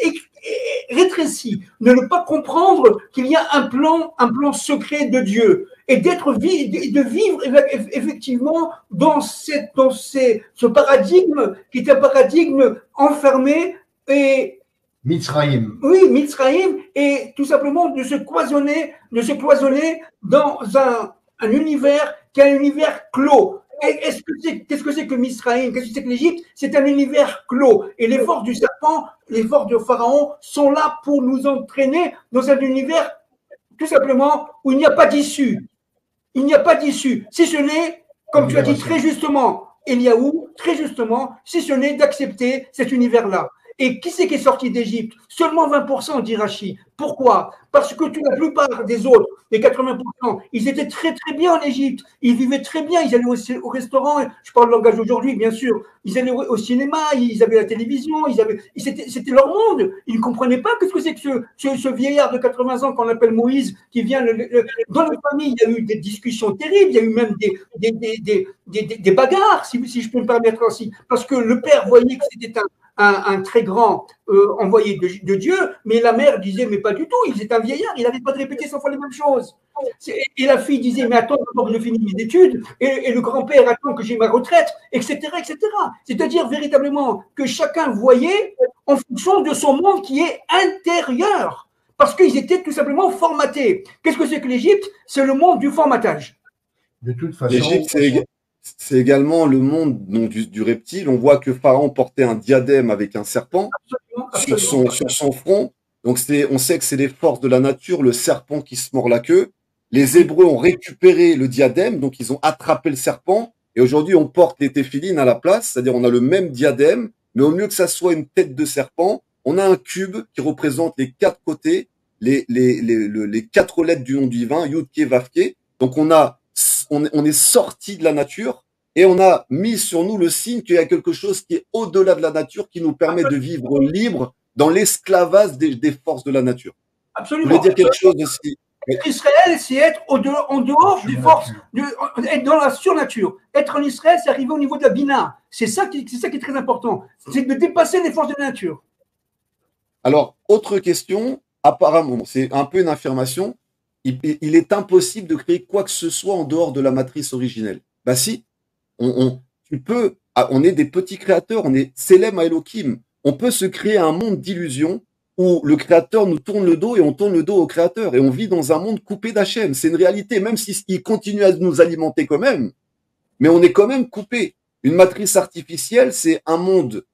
rétréci, de ne pas comprendre qu'il y a un plan secret de Dieu, et de vivre effectivement dans ce paradigme qui est un paradigme enfermé et Mitzraïm. Oui, Mitzraïm, et tout simplement de se cloisonner dans un univers qui est un univers clos. Qu'est-ce que c'est que Misraïm? Qu'est-ce que c'est que l'Égypte? C'est un univers clos. Et les forces du serpent, les forces du pharaon sont là pour nous entraîner dans un univers tout simplement où il n'y a pas d'issue. Il n'y a pas d'issue. Si ce n'est, comme tu as dit très justement, Eliaou, très justement, si ce n'est d'accepter cet univers-là. Et qui c'est qui est sorti d'Égypte? Seulement 20%, dit Rachid. Pourquoi? Parce que la plupart des autres, les 80%, ils étaient très très bien en Égypte. Ils vivaient très bien. Ils allaient au restaurant. Je parle le langage d'aujourd'hui, bien sûr. Ils allaient au cinéma. Ils avaient la télévision. C'était leur monde. Ils ne comprenaient pas ce que c'est que ce vieillard de 80 ans qu'on appelle Moïse, qui vient. Dans la famille, il y a eu des discussions terribles. Il y a eu même des bagarres, si je peux me permettre ainsi. Parce que le père voyait que c'était un très grand envoyé de Dieu, mais la mère disait, mais pas du tout, il est un vieillard, il n'arrête pas de répéter 100 fois les mêmes choses. Et la fille disait, mais attends d'abord que je finisse mes études, et le grand-père attend que j'ai ma retraite, etc., etc. C'est-à-dire véritablement que chacun voyait en fonction de son monde qui est intérieur, parce qu'ils étaient tout simplement formatés. Qu'est-ce que c'est que l'Égypte? C'est le monde du formatage. De toute façon, l'Égypte, c'est également le monde du reptile. On voit que Pharaon portait un diadème avec un serpent sur son front. Donc on sait que c'est les forces de la nature, le serpent qui se mord la queue. Les Hébreux ont récupéré le diadème, donc ils ont attrapé le serpent. Et aujourd'hui, on porte les téphilines à la place, c'est-à-dire on a le même diadème, mais au lieu que ça soit une tête de serpent, on a un cube qui représente les quatre côtés, les quatre lettres du nom divin, Yud Ke Vav Ke. Donc on est sorti de la nature et on a mis sur nous le signe qu'il y a quelque chose qui est au-delà de la nature, qui nous permet de vivre libre dans l'esclavage des forces de la nature. Absolument. Vous voulez dire quelque chose aussi? Israël, c'est être en dehors des forces, être dans la surnature. Être en Israël, c'est arriver au niveau de la bina. C'est ça qui est très important. C'est de dépasser les forces de la nature. Alors, autre question, apparemment, c'est un peu une affirmation, il est impossible de créer quoi que ce soit en dehors de la matrice originelle. Bah si, on est des petits créateurs, on est Selem à Elohim. On peut se créer un monde d'illusions où le créateur nous tourne le dos et on tourne le dos au créateur et on vit dans un monde coupé d'Hachem. C'est une réalité, même s'il continue à nous alimenter quand même, mais on est quand même coupé. Une matrice artificielle, c'est un monde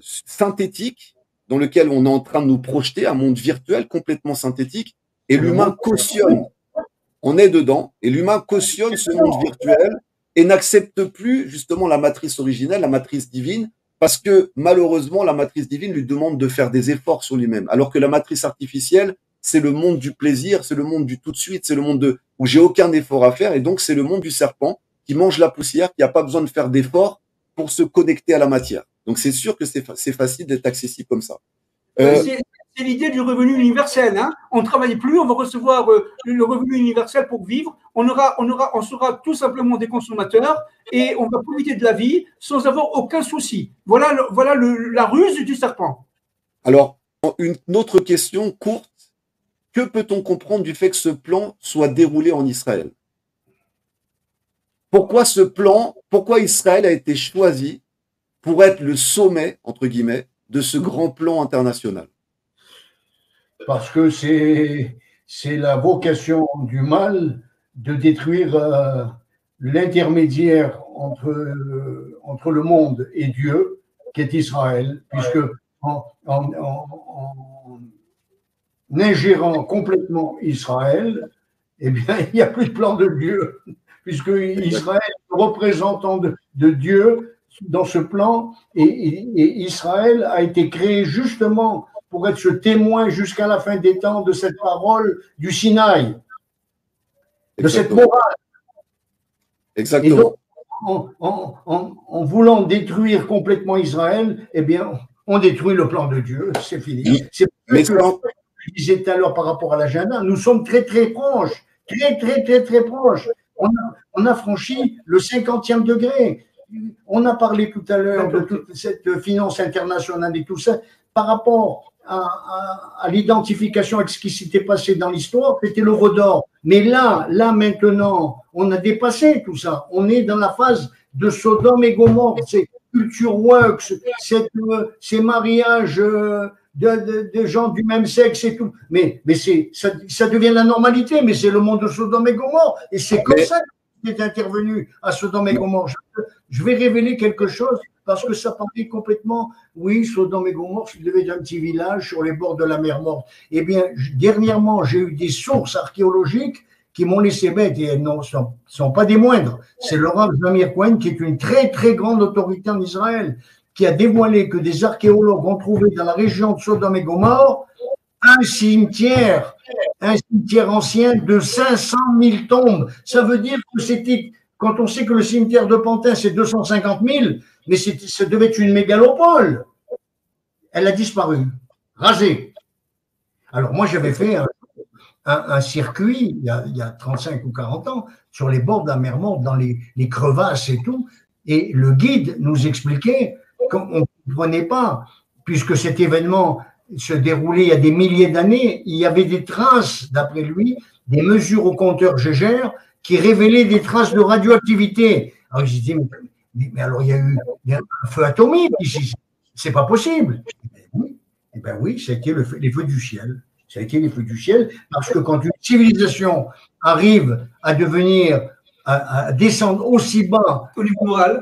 synthétique dans lequel on est en train de nous projeter, un monde virtuel complètement synthétique, et l'humain cautionne. On est dedans, et l'humain cautionne ce monde virtuel et n'accepte plus justement la matrice originelle, la matrice divine, parce que malheureusement, la matrice divine lui demande de faire des efforts sur lui-même, alors que la matrice artificielle, c'est le monde du plaisir, c'est le monde du tout de suite, c'est le monde où j'ai aucun effort à faire, et donc c'est le monde du serpent qui mange la poussière, qui n'a pas besoin de faire d'efforts pour se connecter à la matière. Donc c'est sûr que c'est facile d'être accessible comme ça. C'est l'idée du revenu universel. Hein. On ne travaille plus, on va recevoir le revenu universel pour vivre. On sera tout simplement des consommateurs et on va profiter de la vie sans avoir aucun souci. Voilà la ruse du serpent. Alors, une autre question courte. Que peut-on comprendre du fait que ce plan soit déroulé en Israël? Pourquoi Israël a été choisi pour être le sommet, entre guillemets, de ce grand plan international? Parce que c'est la vocation du mal de détruire l'intermédiaire entre le monde et Dieu, qui est Israël, puisque en ingérant complètement Israël, eh bien, il n'y a plus de plan de Dieu, puisque Israël est le représentant de Dieu dans ce plan, et Israël a été créé justement pour être ce témoin jusqu'à la fin des temps de cette parole du Sinaï, de cette morale. Exactement. Et donc, en voulant détruire complètement Israël, eh bien, on détruit le plan de Dieu, c'est fini. C'est pour ça que je disais tout à l'heure par rapport à l'agenda, nous sommes très, très proches, très proches. On a franchi le 50e degré. On a parlé tout à l'heure de toute cette finance internationale et tout ça. Par rapport à l'identification avec ce qui s'était passé dans l'histoire, c'était l'euro d'or. Mais là, maintenant, on a dépassé tout ça. On est dans la phase de Sodome et Gomorrhe. C'est culture works, ces mariages de gens du même sexe et tout. Mais ça devient la normalité, mais c'est le monde de Sodome et Gomorrhe. Et c'est comme ça qu'il est intervenu à Sodome et Gomorrhe. Je vais révéler quelque chose parce que ça paraît complètement, oui, Sodome et Gomorrhe, ça devait être un petit village sur les bords de la mer Morte. Eh bien, dernièrement, j'ai eu des sources archéologiques qui m'ont laissé bête, et elles ne sont pas des moindres. C'est le Rav Zamir Cohen, qui est une très, très grande autorité en Israël, qui a dévoilé que des archéologues ont trouvé dans la région de Sodome et Gomorrhe un cimetière ancien de 500 000 tombes. Ça veut dire que c'était, quand on sait que le cimetière de Pantin, c'est 250 000, mais ça devait être une mégalopole. Elle a disparu, rasée. Alors moi, j'avais fait un circuit, il y a 35 ou 40 ans, sur les bords de la mer Morte, dans les crevasses et tout, et le guide nous expliquait qu'on ne comprenait pas, puisque cet événement se déroulait il y a des milliers d'années, il y avait des traces, d'après lui, des mesures au compteur Gégère qui révélaient des traces de radioactivité. Alors je disais, mais alors il y a eu un feu atomique ici, c'est pas possible. Eh bien oui, c'était les feux du ciel. Ça a été les feux du ciel, parce que quand une civilisation arrive à devenir, à descendre aussi bas au niveau moral,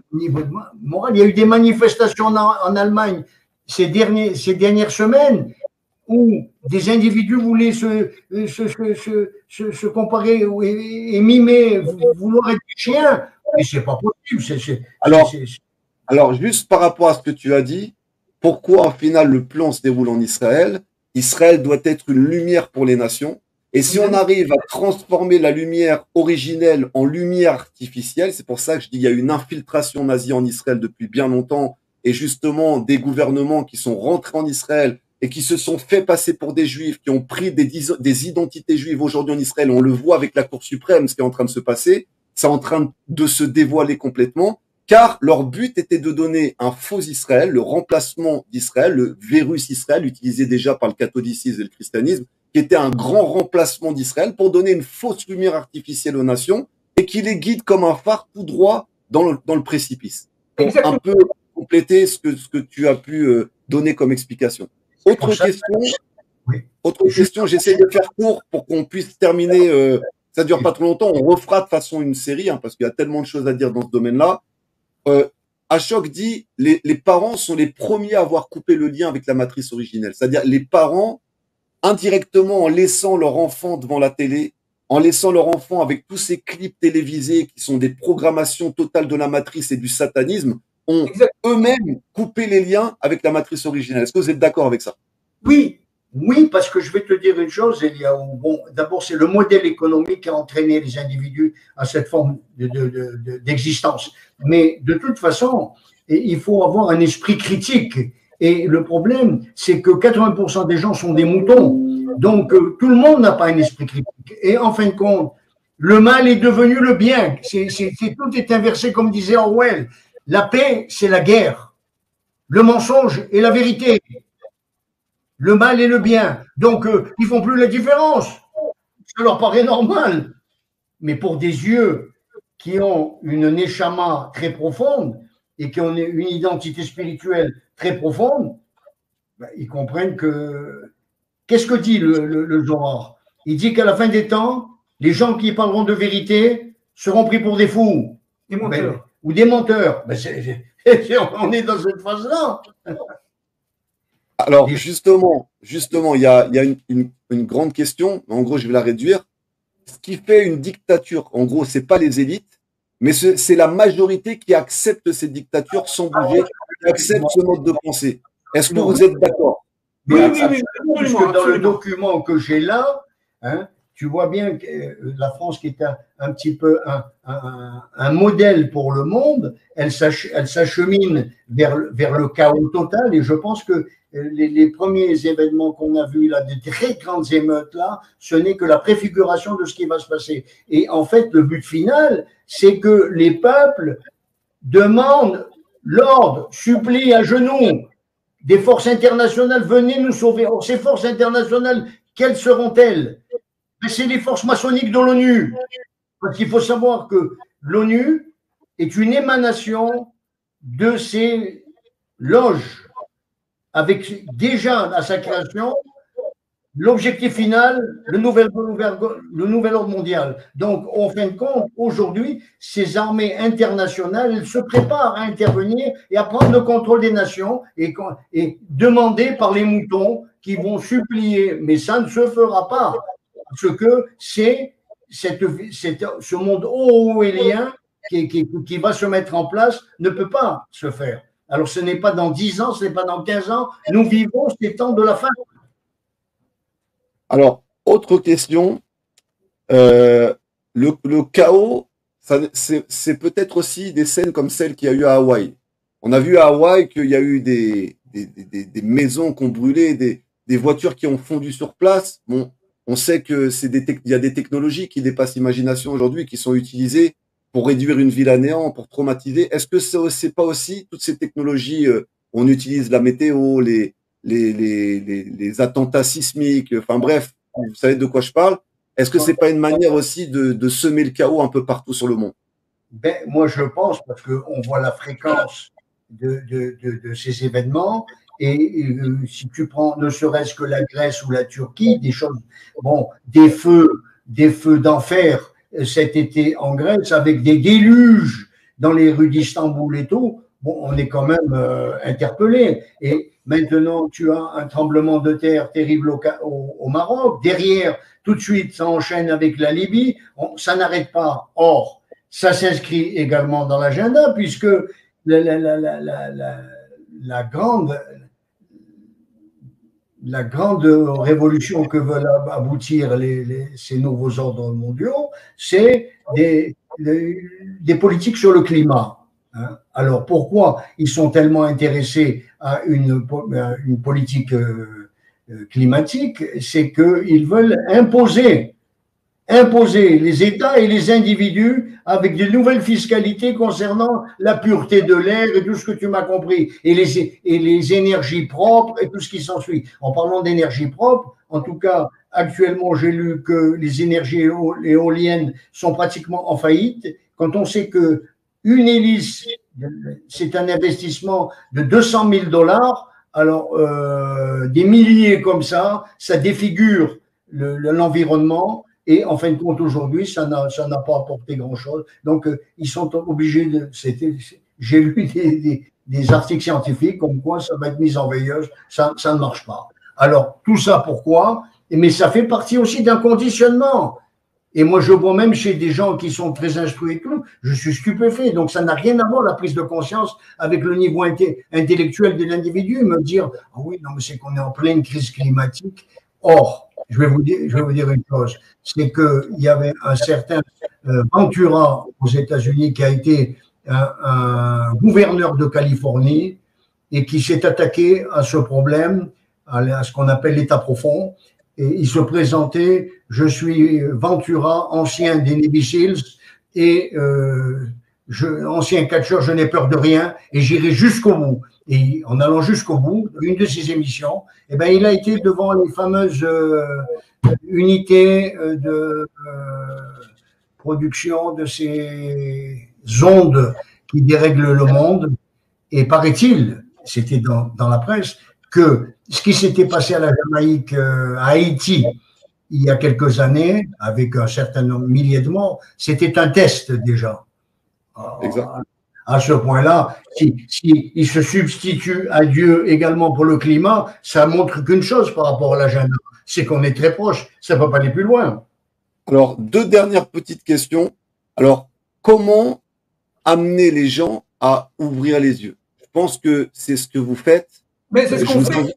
il y a eu des manifestations en Allemagne ces dernières semaines où des individus voulaient se comparer et mimer, vouloir être des chiens, mais c'est pas possible. Alors, juste par rapport à ce que tu as dit, pourquoi, en final, le plan se déroule en Israël? Israël doit être une lumière pour les nations. Et si on arrive à transformer la lumière originelle en lumière artificielle, c'est pour ça que je dis qu'il y a une infiltration nazie en Israël depuis bien longtemps, et justement des gouvernements qui sont rentrés en Israël et qui se sont fait passer pour des juifs, qui ont pris des identités juives aujourd'hui en Israël, on le voit avec la Cour suprême, ce qui est en train de se passer, c'est en train de se dévoiler complètement, car leur but était de donner un faux Israël, le remplacement d'Israël, le virus Israël, utilisé déjà par le catholicisme et le christianisme, qui était un grand remplacement d'Israël pour donner une fausse lumière artificielle aux nations et qui les guide comme un phare tout droit dans le précipice. Pour un peu compléter ce que tu as pu donner comme explication. Autre question, j'essaie de faire court pour qu'on puisse terminer, ça dure pas trop longtemps, on refera de façon une série, hein, parce qu'il y a tellement de choses à dire dans ce domaine-là. Ashok dit, les parents sont les premiers à avoir coupé le lien avec la matrice originelle. C'est-à-dire, les parents, indirectement, en laissant leur enfant devant la télé, en laissant leur enfant avec tous ces clips télévisés qui sont des programmations totales de la matrice et du satanisme, ont eux-mêmes coupé les liens avec la matrice originelle. Est-ce que vous êtes d'accord avec ça? Oui, oui, parce que je vais te dire une chose, Elia. Bon, d'abord, c'est le modèle économique qui a entraîné les individus à cette forme d'existence. Mais de toute façon, il faut avoir un esprit critique. Et le problème, c'est que 80% des gens sont des moutons. Donc, tout le monde n'a pas un esprit critique. Et en fin de compte, le mal est devenu le bien. Tout est inversé, comme disait Orwell. La paix, c'est la guerre. Le mensonge est la vérité. Le mal et le bien. Donc, ils font plus la différence. Ça leur paraît normal. Mais pour des yeux qui ont une neshama très profonde et qui ont une identité spirituelle très profonde, ben, ils comprennent que... Qu'est-ce que dit le Zohar? Il dit qu'à la fin des temps, les gens qui parleront de vérité seront pris pour des fous. Des menteurs. Ou des menteurs. Ben, on est dans cette phase-là. Alors, justement, il y a une grande question, en gros, je vais la réduire. Ce qui fait une dictature, en gros, c'est pas les élites, mais c'est la majorité qui accepte ces dictatures sans bouger, qui accepte ce mode de pensée. Est-ce que vous êtes d'accord? Oui, puisque dans le document que j'ai là, hein, tu vois bien que la France, qui est un petit peu un modèle pour le monde, elle s'achemine vers le chaos total. Et je pense que les premiers événements qu'on a vus là, des très grandes émeutes là, ce n'est que la préfiguration de ce qui va se passer. Et en fait, le but final, c'est que les peuples demandent l'ordre, supplient à genoux des forces internationales, venez nous sauver. Or, ces forces internationales, quelles seront-elles? C'est les forces maçonniques de l'ONU. Parce qu'il faut savoir que l'ONU est une émanation de ces loges, avec déjà à sa création l'objectif final, le nouvel ordre mondial. Donc, en fin de compte, aujourd'hui, ces armées internationales, elles se préparent à intervenir et à prendre le contrôle des nations et demandées par les moutons qui vont supplier. Mais ça ne se fera pas. Parce que c'est ce monde orwellien qui va se mettre en place ne peut pas se faire. Alors, ce n'est pas dans 10 ans, ce n'est pas dans 15 ans. Nous vivons ces temps de la fin. Alors, autre question, le chaos, c'est peut-être aussi des scènes comme celle qu'il y a eu à Hawaï. On a vu à Hawaï qu'il y a eu des maisons qui ont brûlé, des voitures qui ont fondu sur place. Bon, on sait que il y a des technologies qui dépassent l'imagination aujourd'hui, qui sont utilisées pour réduire une ville à néant, pour traumatiser. Est-ce que c'est pas aussi toutes ces technologies, on utilise la météo, les attentats sismiques, enfin bref, vous savez de quoi je parle. Est-ce que c'est pas une manière aussi de semer le chaos un peu partout sur le monde? Ben, moi, je pense, parce qu'on voit la fréquence de ces événements, et si tu prends ne serait-ce que la Grèce ou la Turquie, des choses, bon, des feux d'enfer cet été en Grèce, avec des déluges dans les rues d'Istanbul et tout, bon, on est quand même interpellé. Et maintenant, tu as un tremblement de terre terrible au Maroc. Derrière, tout de suite, ça enchaîne avec la Libye. Ça n'arrête pas. Or, ça s'inscrit également dans l'agenda, puisque la grande révolution que veulent aboutir ces nouveaux ordres mondiaux, c'est des politiques sur le climat. Hein. Alors pourquoi ils sont tellement intéressés à une politique climatique, c'est qu'ils veulent imposer les États et les individus avec de nouvelles fiscalités concernant la pureté de l'air et tout ce que tu m'as compris, et les énergies propres et tout ce qui s'ensuit. En parlant d'énergie propre, en tout cas, actuellement, j'ai lu que les énergies éoliennes sont pratiquement en faillite. Quand on sait que une hélice, c'est un investissement de 200 000 $, alors des milliers comme ça défigure l'environnement. Et en fin de compte, aujourd'hui, ça n'a pas apporté grand-chose. Donc, ils sont obligés de... J'ai lu des articles scientifiques comme quoi ça va être mis en veilleuse. Ça ne marche pas. Alors, tout ça, pourquoi? Mais ça fait partie aussi d'un conditionnement. Et moi, je vois même chez des gens qui sont très instruits et tout, je suis stupéfait. Donc, ça n'a rien à voir, la prise de conscience, avec le niveau intellectuel de l'individu. Me dire, ah oui, non, mais c'est qu'on est en pleine crise climatique. Or, je vais vous dire une chose, c'est qu'il y avait un certain Ventura aux États-Unis qui a été un gouverneur de Californie et qui s'est attaqué à ce problème, à ce qu'on appelle l'état profond. Et il se présentait, je suis Ventura, ancien des Navy Seals et ancien catcheur, je n'ai peur de rien et j'irai jusqu'au bout. Et en allant jusqu'au bout, une de ses émissions, eh ben, il a été devant les fameuses unités de production de ces ondes qui dérèglent le monde. Et paraît-il, c'était dans la presse, que ce qui s'était passé à la Jamaïque, à Haïti, il y a quelques années, avec un certain nombre, milliers de morts, c'était un test déjà. Exact. À ce point-là, si se substitue à Dieu également pour le climat, ça montre qu'une chose par rapport à l'agenda, c'est qu'on est très proche, ça ne peut pas aller plus loin. Alors, deux dernières petites questions. Alors, comment amener les gens à ouvrir les yeux? Je pense que c'est ce que vous faites. Mais c'est ce qu'on fait.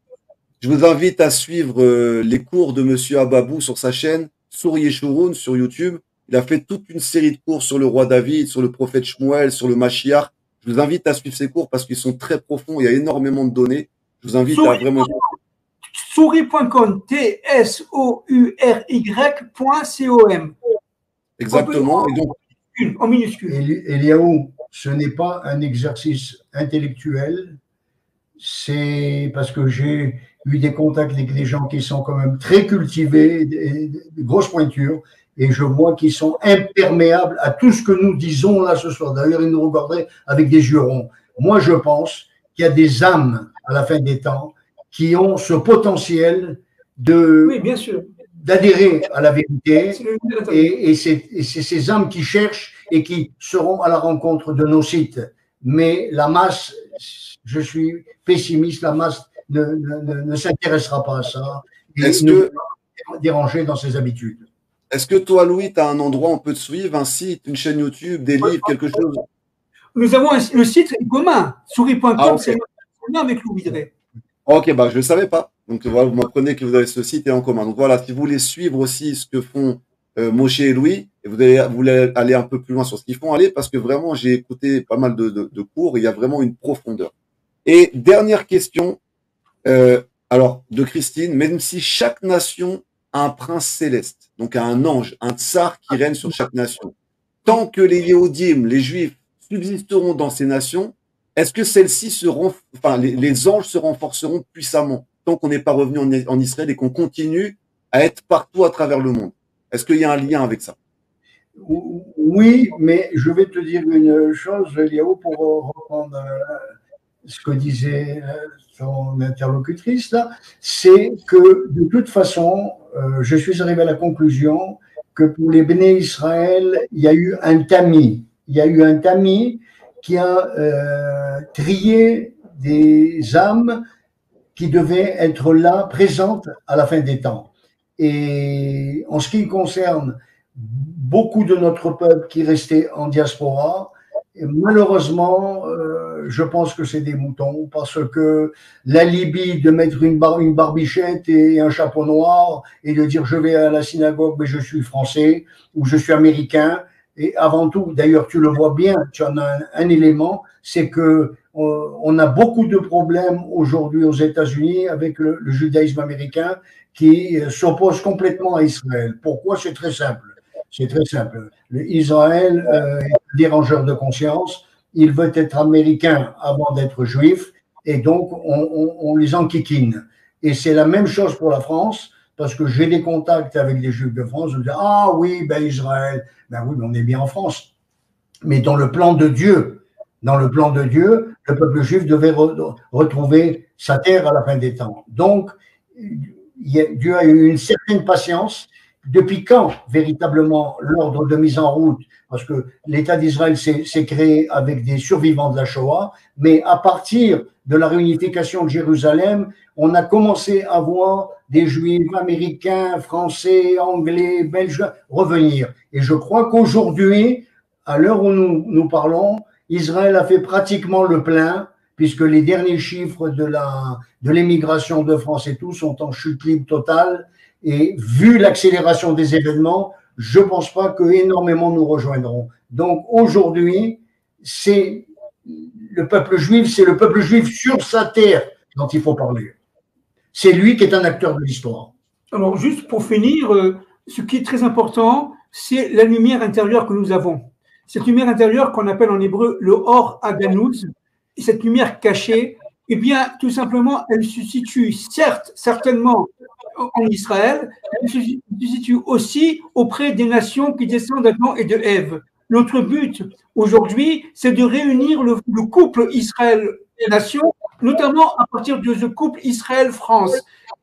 Je vous invite à suivre les cours de Monsieur Ababou sur sa chaîne, sur Yeshurun, sur YouTube. Il a fait toute une série de cours sur le roi David, sur le prophète Shmuel, sur le Mashiach. Je vous invite à suivre ces cours parce qu'ils sont très profonds. Il y a énormément de données. Je vous invite à vraiment... Souris.com, TSOURY.com. Exactement. Et donc, en minuscule. Eliaou, ce n'est pas un exercice intellectuel. C'est parce que j'ai eu des contacts avec des gens qui sont quand même très cultivés, des grosses pointures, et je vois qu'ils sont imperméables à tout ce que nous disons là ce soir. D'ailleurs, ils nous regarderaient avec des yeux ronds. Moi, je pense qu'il y a des âmes à la fin des temps qui ont ce potentiel oui, bien sûr, d'adhérer à la vérité, et c'est ces âmes qui cherchent et qui seront à la rencontre de nos sites. Mais la masse, je suis pessimiste, la masse ne s'intéressera pas à ça et ne sera dérangée dans ses habitudes. Est-ce que toi, Louis, tu as un endroit où on peut te suivre, un site, une chaîne YouTube, des livres, quelque chose? Nous avons le site commun, souris.com, okay. C'est commun avec Louis Drey. Ok, bah, je ne le savais pas. Donc voilà, vous m'apprenez que vous avez ce site et en commun. Donc voilà, si vous voulez suivre aussi ce que font Moshe et Louis, et vous voulez aller un peu plus loin sur ce qu'ils font, allez, parce que vraiment, j'ai écouté pas mal de cours et il y a vraiment une profondeur. Et dernière question, alors de Christine, même si chaque nation a un prince céleste, donc a un ange, un tsar qui règne sur chaque nation, tant que les Yehudim, les Juifs, subsisteront dans ces nations, est-ce que celles-ci seront, enfin, les anges se renforceront puissamment tant qu'on n'est pas revenu en Israël et qu'on continue à être partout à travers le monde? Est-ce qu'il y a un lien avec ça? Oui, mais je vais te dire une chose, Léo, pour reprendre ce que disait son interlocutrice là, c'est que de toute façon, je suis arrivé à la conclusion que pour les Béné Israël, il y a eu un tamis. Il y a eu un tamis qui a trié des âmes qui devaient être là, présentes à la fin des temps. Et en ce qui concerne beaucoup de notre peuple qui restait en diaspora, malheureusement, je pense que c'est des moutons, parce que l'alibi de mettre une barbichette et un chapeau noir et de dire je vais à la synagogue mais je suis français ou je suis américain, et avant tout, d'ailleurs, tu le vois bien, tu en as un élément, c'est que on a beaucoup de problèmes aujourd'hui aux États-Unis avec le judaïsme américain qui s'oppose complètement à Israël. Pourquoi? C'est très simple. C'est très simple. Israël est un dérangeur de conscience. Il veut être américain avant d'être juif, et donc on les enquiquine. Et c'est la même chose pour la France, parce que j'ai des contacts avec des juifs de France. Je me dis, ah oui, ben Israël, ben oui, mais on est bien en France. Mais dans le plan de Dieu, le peuple juif devait retrouver sa terre à la fin des temps. Donc, Dieu a eu une certaine patience. Depuis quand, véritablement, l'ordre de mise en route? Parce que l'État d'Israël s'est créé avec des survivants de la Shoah, mais à partir de la réunification de Jérusalem, on a commencé à voir des Juifs américains, français, anglais, belges revenir. Et je crois qu'aujourd'hui, à l'heure où nous parlons, Israël a fait pratiquement le plein, puisque les derniers chiffres de l'émigration de France et tout sont en chute libre totale. Et vu l'accélération des événements, je ne pense pas qu'énormément nous rejoindront. Donc aujourd'hui, c'est le peuple juif sur sa terre dont il faut parler. C'est lui qui est un acteur de l'histoire. Alors, juste pour finir, ce qui est très important, c'est la lumière intérieure que nous avons. Cette lumière intérieure qu'on appelle en hébreu le Or Haganuz, cette lumière cachée, eh bien, tout simplement, elle se situe certes, certainement en Israël, elle se situe aussi auprès des nations qui descendent d'Adam et de Ève. Notre but aujourd'hui, c'est de réunir le couple Israël-Nation, notamment à partir de ce couple Israël-France.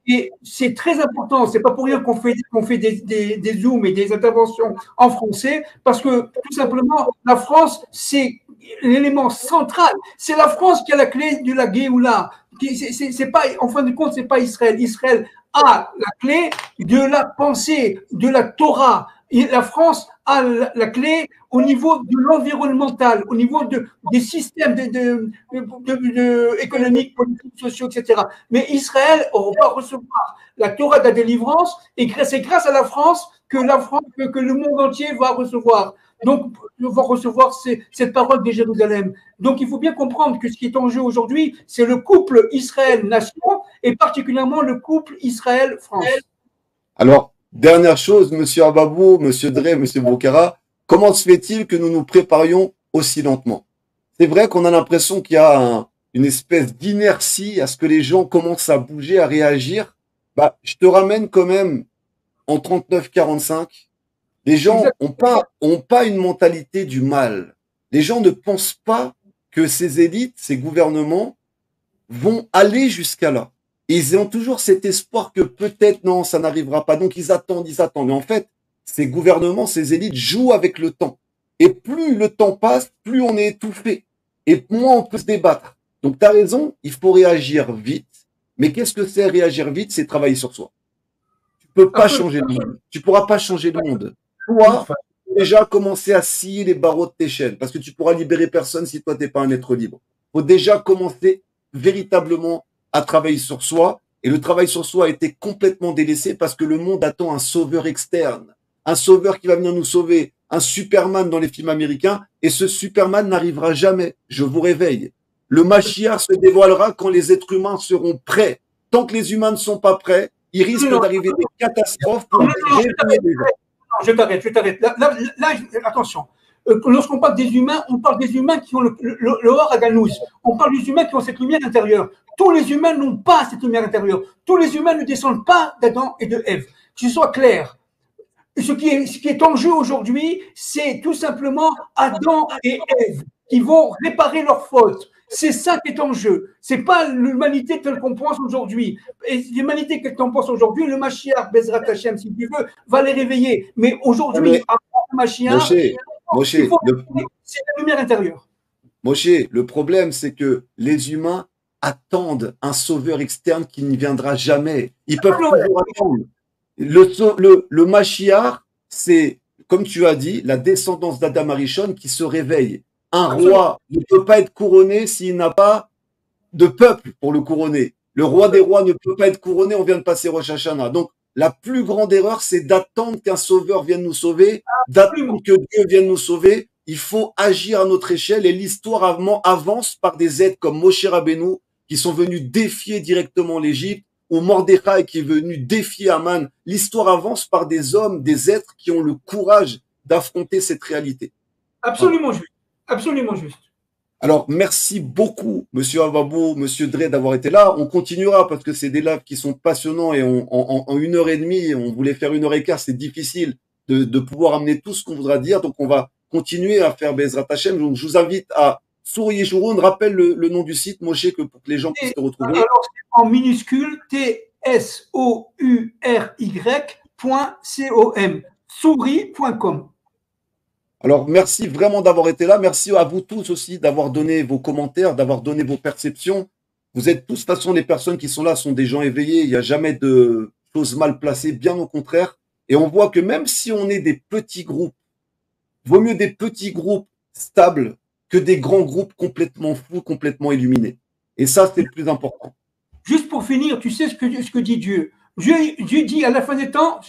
Et c'est très important, c'est pas pour rien qu'on fait des zooms et des interventions en français, parce que tout simplement, la France, c'est l'élément central. C'est la France qui a la clé de la Géoula. C'est pas, en fin de compte, c'est pas Israël. Israël a la clé de la pensée, de la Torah. Et la France a la clé au niveau de l'environnemental, au niveau des systèmes économiques, politiques, sociaux, etc. Mais Israël va recevoir la Torah de la délivrance, et c'est grâce à la France que le monde entier va recevoir. Donc, va recevoir cette parole de Jérusalem. Donc, il faut bien comprendre que ce qui est en jeu aujourd'hui, c'est le couple Israël-Nation, et particulièrement le couple Israël-France. Alors, dernière chose, monsieur Ababou, monsieur Dre, monsieur Boukara, comment se fait-il que nous nous préparions aussi lentement? C'est vrai qu'on a l'impression qu'il y a une espèce d'inertie à ce que les gens commencent à bouger, à réagir. Bah, je te ramène quand même en 39-45. Les gens ont pas une mentalité du mal. Les gens ne pensent pas que ces élites, ces gouvernements vont aller jusqu'à là. Et ils ont toujours cet espoir que peut-être non, ça n'arrivera pas. Donc ils attendent. Mais en fait, ces gouvernements, ces élites jouent avec le temps. Et plus le temps passe, plus on est étouffé. Et moins on peut se débattre. Donc tu as raison, il faut réagir vite. Mais qu'est-ce que c'est réagir vite? C'est travailler sur soi. Tu peux pas changer le monde. Tu pourras pas changer le monde. Toi, déjà commencer à scier les barreaux de tes chaînes, parce que tu pourras libérer personne si toi t'es pas un être libre. Faut déjà commencer véritablement à travailler sur soi, et le travail sur soi a été complètement délaissé parce que le monde attend un sauveur externe, un sauveur qui va venir nous sauver, un Superman dans les films américains, et ce Superman n'arrivera jamais. Je vous réveille. Le Mashiach se dévoilera quand les êtres humains seront prêts. Tant que les humains ne sont pas prêts, il risque d'arriver des catastrophes pour réveiller les gens. Je t'arrête. Là, attention. Lorsqu'on parle des humains, on parle des humains qui ont le Or Haganuz. On parle des humains qui ont cette lumière intérieure. Tous les humains n'ont pas cette lumière intérieure. Tous les humains ne descendent pas d'Adam et de Ève. Que ce soit clair. Ce qui est en jeu aujourd'hui, c'est tout simplement Adam et Ève qui vont réparer leurs fautes. C'est ça qui est en jeu. C'est pas l'humanité telle qu'on pense aujourd'hui. Et l'humanité telle qu'on pense aujourd'hui, le Mashiach, Bezrat Hashem, si tu veux, va les réveiller. Mais aujourd'hui, avant le Mashiach, c'est la lumière intérieure. Moshe, le problème, c'est que les humains attendent un sauveur externe qui ne viendra jamais. Ils peuvent toujours attendre. Le Mashiach, c'est, comme tu as dit, la descendance d'Adam Arishon qui se réveille. Un roi ne peut pas être couronné s'il n'a pas de peuple pour le couronner. Le roi des rois ne peut pas être couronné, on vient de passer Rosh Hashanah. Donc, la plus grande erreur, c'est d'attendre qu'un sauveur vienne nous sauver, Absolument. d'attendre que Dieu vienne nous sauver. Il faut agir à notre échelle et l'histoire avance par des êtres comme Moshe Rabbeinu qui sont venus défier directement l'Égypte ou Mordechai qui est venu défier Aman. L'histoire avance par des hommes, des êtres qui ont le courage d'affronter cette réalité. Absolument juste. Absolument juste. Alors, merci beaucoup, Monsieur Avabou, Monsieur Dre, d'avoir été là. On continuera parce que c'est des lives qui sont passionnants et en 1 heure et demie, on voulait faire 1 heure et quart, c'est difficile de pouvoir amener tout ce qu'on voudra dire. Donc, on va continuer à faire Bezrat Hashem. Donc, je vous invite à Souriez Jouroun. Rappelle le nom du site, Moshe, pour que les gens puissent te retrouver. Alors, c'est en minuscule, TSOURY.com. Souris.com. Alors, merci vraiment d'avoir été là. Merci à vous tous aussi d'avoir donné vos commentaires, d'avoir donné vos perceptions. Vous êtes tous, de toute façon, les personnes qui sont là sont des gens éveillés. Il n'y a jamais de choses mal placées, bien au contraire. Et on voit que même si on est des petits groupes, vaut mieux des petits groupes stables que des grands groupes complètement fous, complètement illuminés. Et ça, c'est le plus important. Juste pour finir, tu sais ce que dit Dieu. Dieu dit à la fin des temps,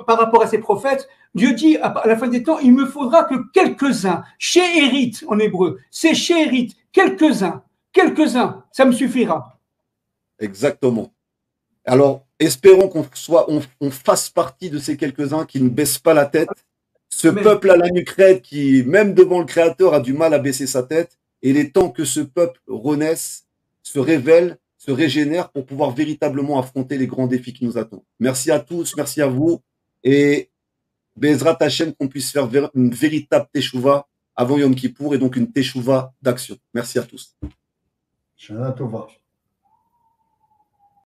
par rapport à ses prophètes, Dieu dit à la fin des temps, il me faudra que quelques-uns, she'erit en hébreu, c'est she'erit, quelques-uns, ça me suffira. Exactement. Alors, espérons on fasse partie de ces quelques-uns qui ne baissent pas la tête. Ce peuple à la nuque raide qui, même devant le Créateur, a du mal à baisser sa tête. Et il est temps que ce peuple renaisse, se révèle, se régénère pour pouvoir véritablement affronter les grands défis qui nous attendent. Merci à tous, merci à vous. Et Bezrat Hashem, qu'on puisse faire une véritable teshuva avant Yom Kippour et donc une teshuva d'action. Merci à tous. Shana Tova.